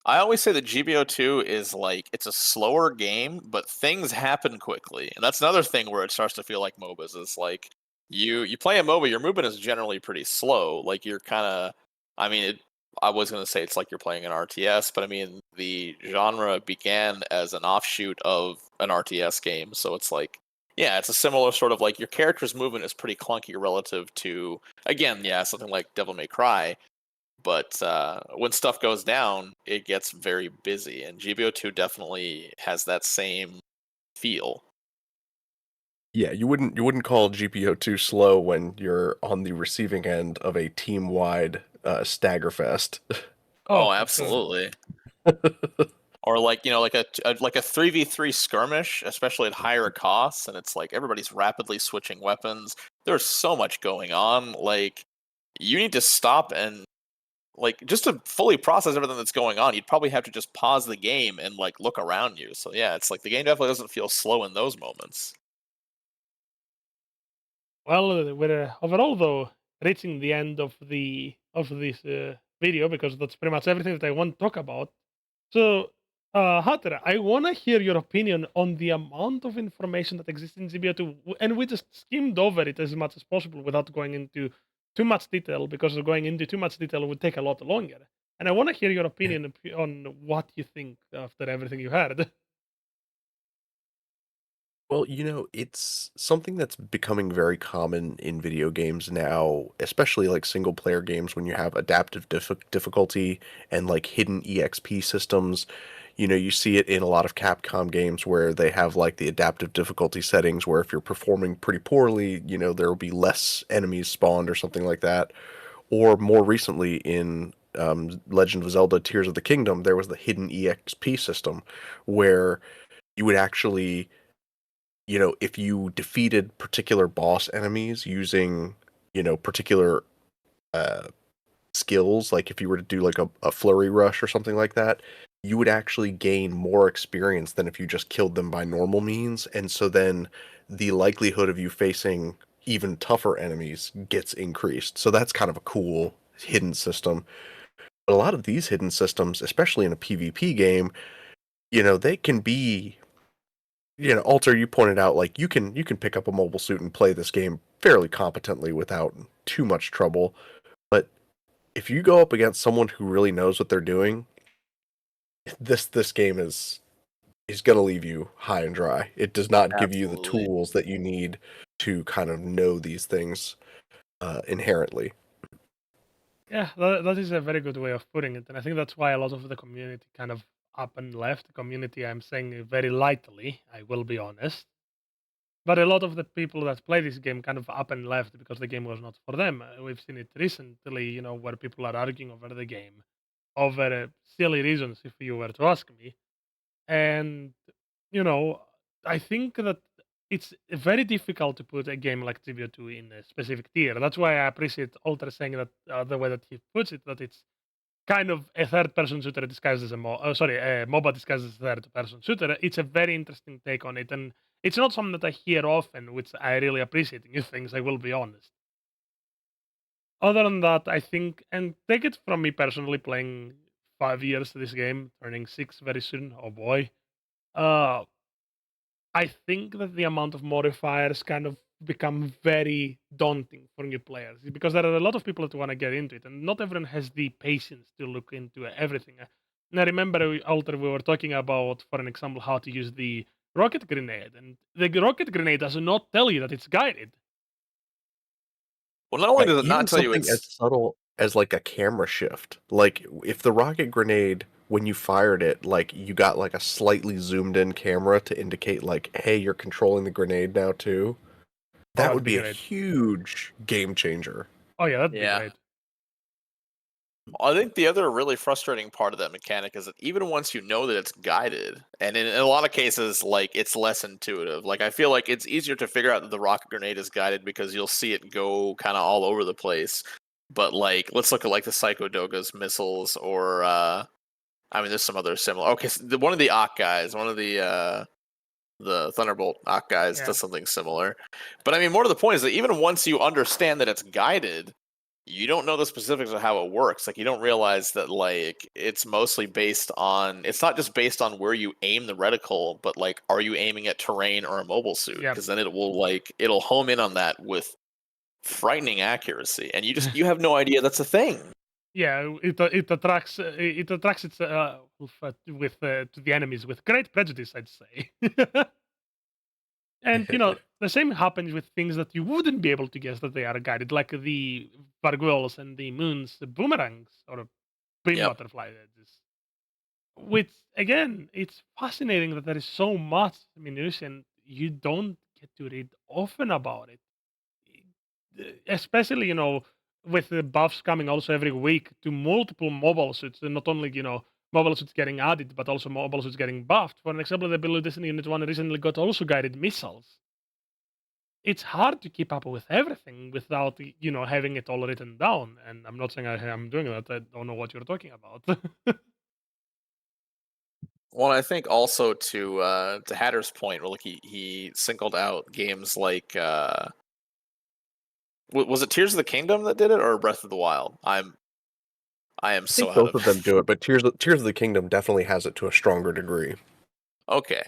I always say that GBO2 is like it's a slower game, but things happen quickly, and that's another thing where it starts to feel like MOBAs. Is like you play a MOBA, your movement is generally pretty slow. Like you're kind of, I mean, I was gonna say it's like you're playing an RTS, but I mean the genre began as an offshoot of an RTS game, so it's like yeah, it's a similar sort of like your character's movement is pretty clunky relative to again, yeah, something like Devil May Cry, but when stuff goes down, it gets very busy, and GBO2 definitely has that same feel. Yeah, you wouldn't call GPO2 slow when you're on the receiving end of a team-wide staggerfest. Oh, Oh, for sure. absolutely. Or like like a 3v3 skirmish, especially at higher costs, and it's like everybody's rapidly switching weapons. There's so much going on. Like you need to stop and like just to fully process everything that's going on, you'd probably have to just pause the game and like look around you. So yeah, it's like the game definitely doesn't feel slow in those moments. Well, we're overall though reaching the end of this video because that's pretty much everything that I want to talk about. So, Hatter, I want to hear your opinion on the amount of information that exists in GBO2, and we just skimmed over it as much as possible without going into too much detail because going into too much detail would take a lot longer. And I want to hear your opinion on what you think after everything you heard. Well, it's something that's becoming very common in video games now, especially like single player games when you have adaptive difficulty and like hidden EXP systems. You see it in a lot of Capcom games where they have like the adaptive difficulty settings where if you're performing pretty poorly, there will be less enemies spawned or something like that. Or more recently in Legend of Zelda Tears of the Kingdom, there was the hidden EXP system where you would actually if you defeated particular boss enemies using, particular uh, skills, like if you were to do like a flurry rush or something like that, you would actually gain more experience than if you just killed them by normal means. And so then the likelihood of you facing even tougher enemies gets increased. So that's kind of a cool hidden system. But a lot of these hidden systems, especially in a PvP game, they can be Alter, you pointed out like you can pick up a mobile suit and play this game fairly competently without too much trouble. But if you go up against someone who really knows what they're doing, this game is gonna leave you high and dry. It does not give you the Absolutely. tools that you need to kind of know these things inherently. Yeah, that is a very good way of putting it, and I think that's why a lot of the community kind of up and left. Community, I'm saying it very lightly. I will be honest, but a lot of the people that play this game kind of up and left because the game was not for them. We've seen it recently, where people are arguing over the game over silly reasons, if you were to ask me. And you know, I think that it's very difficult to put a game like GBO2 in a specific tier. That's why I appreciate Alter saying that the way that he puts it, that it's kind of a third-person shooter disguised as a MOBA disguised as a third-person shooter. It's a very interesting take on it, and it's not something that I hear often, which I really appreciate in new things. I will be honest. Other than that, I think, and take it from me personally, playing 5 years this game, turning 6 very soon. Oh boy. Uh, I think that the amount of modifiers kind of become very daunting for new players because there are a lot of people that want to get into it, and not everyone has the patience to look into everything. And I remember, Alter, we were talking about, for an example, how to use the rocket grenade, and the rocket grenade does not tell you that it's guided. Well, not only Right, does it even not tell you something as it's subtle as, like, a camera shift. Like, if the rocket grenade, when you fired it, like, you got, like, a slightly zoomed in camera to indicate, like, "Hey, you're controlling the grenade now too," Oh, that that'd would be be a great. huge game changer. Oh yeah, that'd be yeah. great. I think the other really frustrating part of that mechanic is that even once you know that it's guided, and in a lot of cases, like it's less intuitive. Like I feel like it's easier to figure out that the rocket grenade is guided because you'll see it go kind of all over the place. But like, let's look at like the Psycho Doga's missiles, or I mean, there's some other similar. Okay, so one of the Ock guys, one of the Thunderbolt Ock guys Yeah. does something similar. But I mean, more to the point is that even once you understand that it's guided, you don't know the specifics of how it works. Like you don't realize that like it's mostly based on it's not just based on where you aim the reticle, but like are you aiming at terrain or a mobile suit? Yeah. Because then it'll home in on that with frightening accuracy, and you have no idea that's a thing. Yeah, it attracts its to the enemies with great prejudice, I'd say. And the same happens with things that you wouldn't be able to guess that they are guided, like the Varguels and the Moon's boomerangs or beam Yep. butterfly edges. Which again, it's fascinating that there is so much minutiae and you don't get to read often about it. Especially, with the buffs coming also every week to multiple mobile suits, and not only, mobile suits getting added, but also mobile suits getting buffed. For an example, the Below Destiny Unit 1 recently got also guided missiles. It's hard to keep up with everything without, having it all written down. And I'm not saying I am doing that. I don't know what you're talking about. Well, I think also to Hatter's point, well, like he singled out games like was it Tears of the Kingdom that did it or Breath of the Wild? I am I so think out both of of them do it, but Tears of the Kingdom definitely has it to a stronger degree. okay.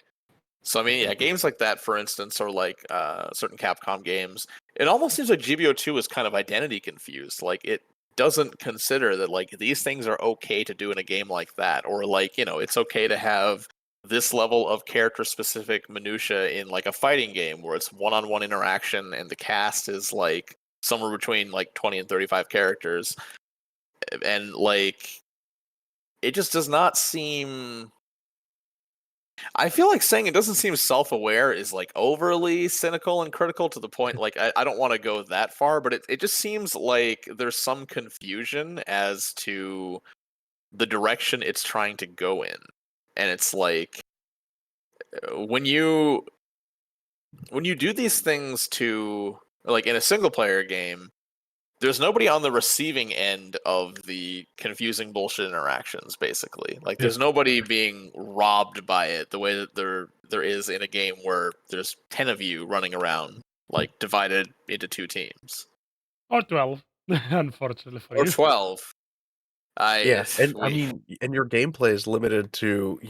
So I mean, yeah, games like that, for instance, or like certain Capcom games, it almost seems like GBO2 is kind of identity confused. Like it doesn't consider that like these things are okay to do in a game like that, or like it's okay to have this level of character specific minutia in like a fighting game where it's one-on-one interaction and the cast is like somewhere between like 20 and 35 characters, and like it just does not seem I feel like saying it doesn't seem self-aware is like overly cynical and critical to the point like I don't want to go that far, but it just seems like there's some confusion as to the direction it's trying to go in. And it's like when you do these things to like in a single player game, there's nobody on the receiving end of the confusing bullshit interactions basically, like Yeah. there's nobody being robbed by it the way that there is in a game where there's 10 of you running around like divided into two teams Or 12, unfortunately for or you. 12. I Yeah, and I we mean, and your gameplay is limited to,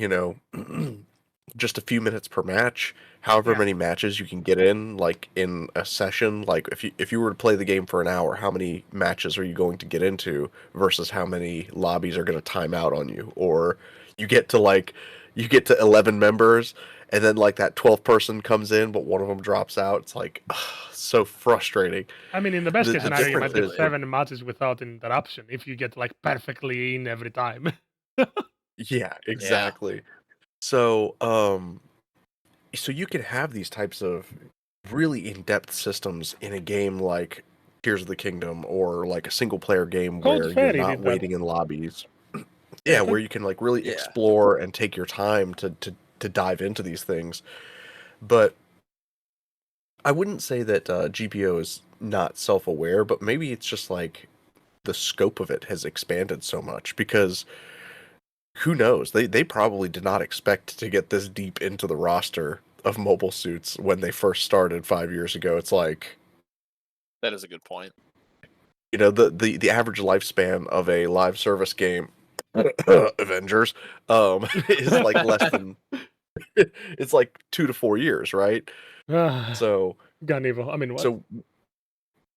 just a few minutes per match, however Yeah. many matches you can get in, like in a session. Like if you were to play the game for an hour, how many matches are you going to get into versus how many lobbies are going to time out on you? Or you get to like you get to 11 members and then like that 12th person comes in but one of them drops out. It's like so frustrating. I mean, in the best case The scenario, you difference might get is absolutely. 7 matches without interruption if you get like perfectly in every time. yeah, Yeah. exactly. So, so you can have these types of really in-depth systems in a game like Tears of the Kingdom or like a single player game Cold where you're Fairy not did that. waiting in lobbies. Yeah, where you can like really Yeah. explore and take your time to dive into these things. But I wouldn't say that GPO is not self-aware, but maybe it's just like the scope of it has expanded so much because who knows? They probably did not expect to get this deep into the roster of mobile suits when they first started 5 years ago. It's like, That is a good point. the average lifespan of a live service game, Avengers, is like less than it's like 2 to 4 years, right? Ah, So Gun Evil. I mean, what? so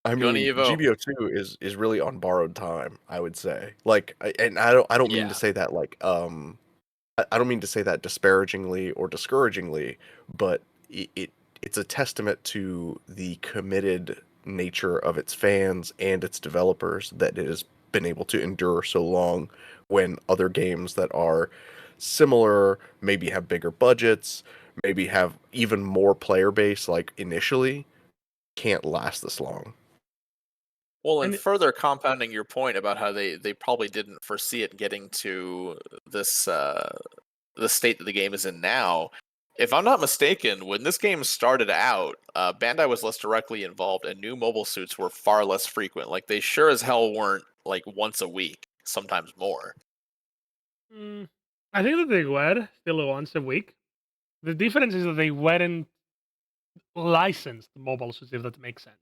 I Gun mean, Evo. GBO2 is really on borrowed time, I would say. Like, and I don't mean to Yeah. say that like I don't mean to say that disparagingly or discouragingly, but it's a testament to the committed nature of its fans and its developers that it has been able to endure so long when other games that are similar, maybe have bigger budgets, maybe have even more player base like initially, can't last this long. Well, and And further compounding your point about how they probably didn't foresee it getting to this the state that the game is in now. If I'm not mistaken, when this game started out, Bandai was less directly involved, and new mobile suits were far less frequent. Like they sure as hell weren't like once a week, sometimes more. mm, I think that they were still once a week. The difference is that they weren't licensed mobile suits, if that makes sense.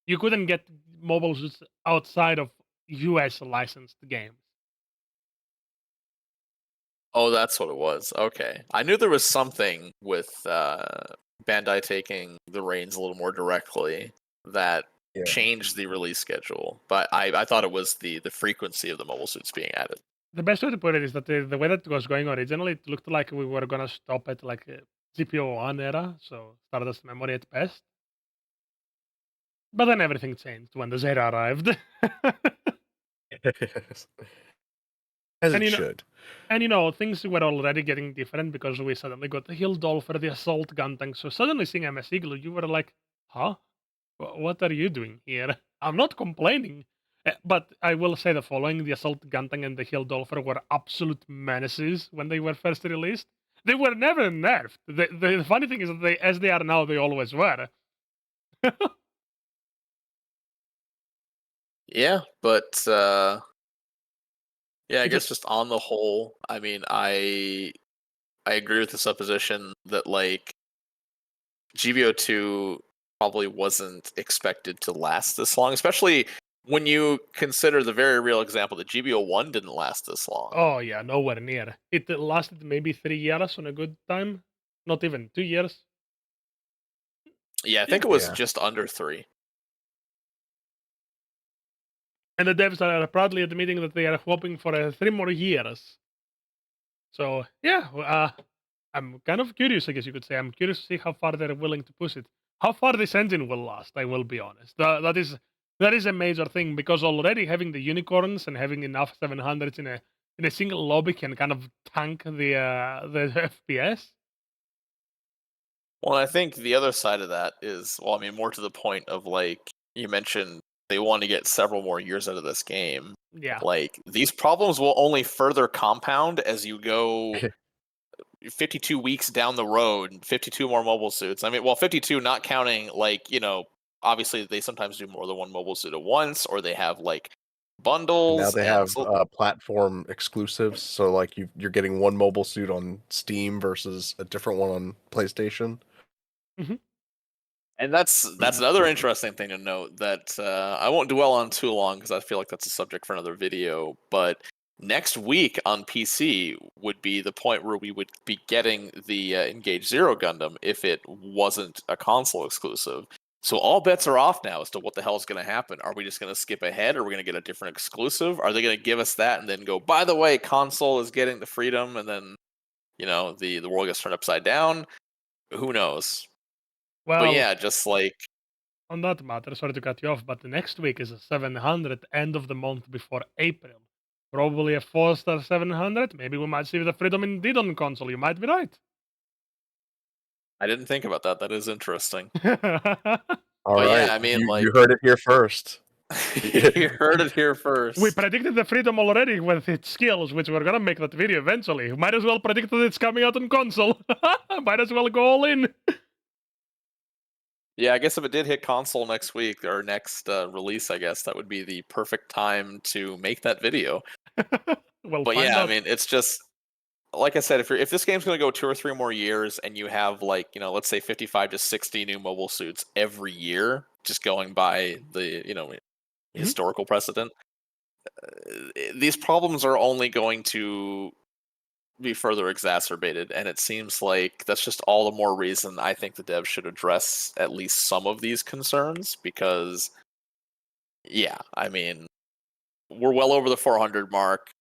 You couldn't get mobile suits outside of US licensed games. Oh, that's what it was. Okay. I knew there was something with Bandai taking the reins a little more directly that Yeah. changed the release schedule, but I thought it was the frequency of the mobile suits being added. The best way to put it is that the way that it was going originally, it looked like we were gonna stop at like a GPO1 era, so Stardust Memory at best. But then everything changed when the Zeta arrived. As and it you know, should. things were already getting different because we suddenly got the Hill Doll for the assault gun tank. So suddenly seeing MS Igloo, you were like, huh? What are you doing here? I'm not complaining. But I will say the following: the Assault Guntank and the Hill Dolphin were absolute menaces when they were first released. They were never nerfed. The funny thing is that they, as they are now, they always were. Yeah, but yeah, I It guess just just on the whole, I mean, I agree with the supposition that like GBO2 probably wasn't expected to last this long, especially when you consider the very real example that GBO1 didn't last this long. oh yeah, nowhere near. It lasted maybe 3 years on a good time, not even 2 years. Yeah, I Yeah, think it was Yeah. just under 3. and the devs are proudly admitting that they are hoping for 3 more years. So yeah, I'm kind of curious. I guess you could say I'm curious to see how far they're willing to push it. How far this engine will last. I will be honest. That is a major thing because already having the unicorns and having enough 700s in a single lobby can kind of tank the FPS. Well, I think the other side of that is, well, I mean, more to the point of like you mentioned, they want to get several more years out of this game. Yeah. Like these problems will only further compound as you go 52 weeks down the road, 52 more mobile suits. I mean, well, 52 not counting like, obviously they sometimes do more than one mobile suit at once, or they have like And now bundles they and have so platform exclusives, so like you're getting one mobile suit on Steam versus a different one on PlayStation. Hmm. and that's another interesting thing to note that I won't dwell on too long because I feel like that's a subject for another video. But next week on PC would be the point where we would be getting the Engage Zero Gundam if it wasn't a console exclusive. So all bets are off now as to what the hell is going to happen. Are we just going to skip ahead? Or are we going to get a different exclusive? Are they going to give us that and then go, by the way, console is getting the freedom, and then the world gets turned upside down? Who knows? But Well, yeah, just like on that matter, sorry to cut you off, but the next week is a 700 end of the month before April. Probably a 4-star 700. Maybe we might see the freedom indeed on console. You might be right. I didn't think about that. That is interesting. All But yeah, right, I mean, you like, heard it here first. you heard it here We first. predicted the freedom already with its skills, which we're gonna make that video eventually. Might as well predict that it's coming out on console. Might as well go all in. Yeah, I guess if it did hit console next week or next release, I guess that would be the perfect time to make that video. We'll But find yeah, I out. mean, it's just like I said, if this game's going to go 2 or 3 more years, and you have like let's say 55 to 60 new mobile suits every year, just going by the Mhm. historical precedent, these problems are only going to be further exacerbated, and it seems like that's just all the more reason I think the devs should address at least some of these concerns because yeah, I mean, we're well over the 400 mark.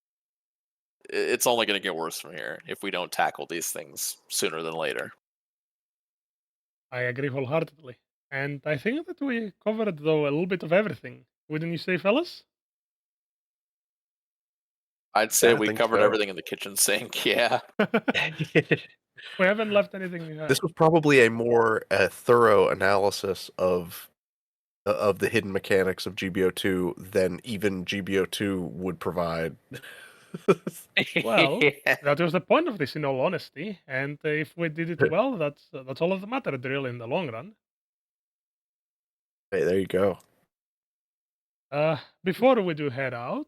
It's only going to get worse from here if we don't tackle these things sooner than later. I agree wholeheartedly. And I think that we covered, though, a little bit of everything. Wouldn't you say, fellas? I'd say Yeah, I we think covered so. everything in the kitchen sink. Yeah. We haven't left anything. This was probably a more thorough analysis of the hidden mechanics of GBO2 than even GBO2 would provide. Well, Yeah. that was the point of this, in all honesty. And if we did it well, that's all that mattered, really, in the long run. Hey, there you go. Before we do head out,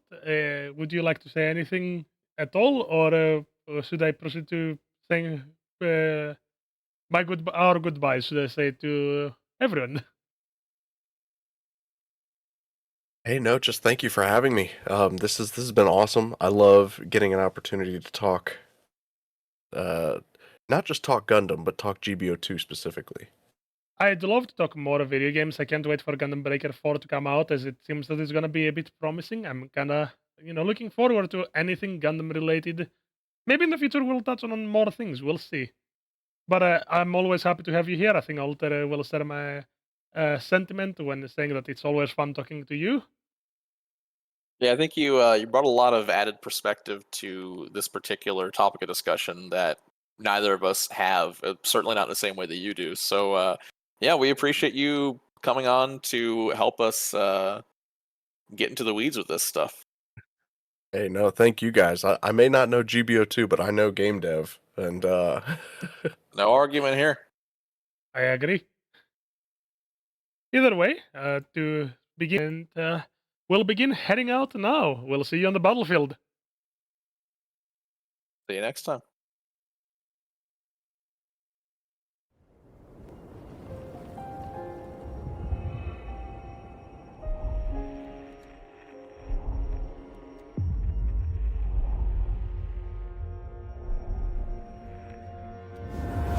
would you like to say anything at all, or should I proceed to saying our goodbyes? Should I say to everyone? Hey, no, just thank you for having me. This has been awesome. I love getting an opportunity to talk, uh, not just talk Gundam, but talk GBO2 specifically. I'd love to talk more video games. I can't wait for Gundam Breaker 4 to come out, as it seems that it's gonna be a bit promising. I'm kinda, looking forward to anything Gundam related. Maybe in the future we'll touch on more things. We'll see. But I'm always happy to have you here. I think Alter will share my sentiment when saying that it's always fun talking to you. Yeah, I think you brought a lot of added perspective to this particular topic of discussion that neither of us have. Certainly not in the same way that you do. So yeah, we appreciate you coming on to help us get into the weeds with this stuff. Hey, no, thank you guys. I may not know GBO2, but I know game dev, and No argument here. I agree. Either way, to begin, we'll begin heading out now. We'll see you on the battlefield. See you next time.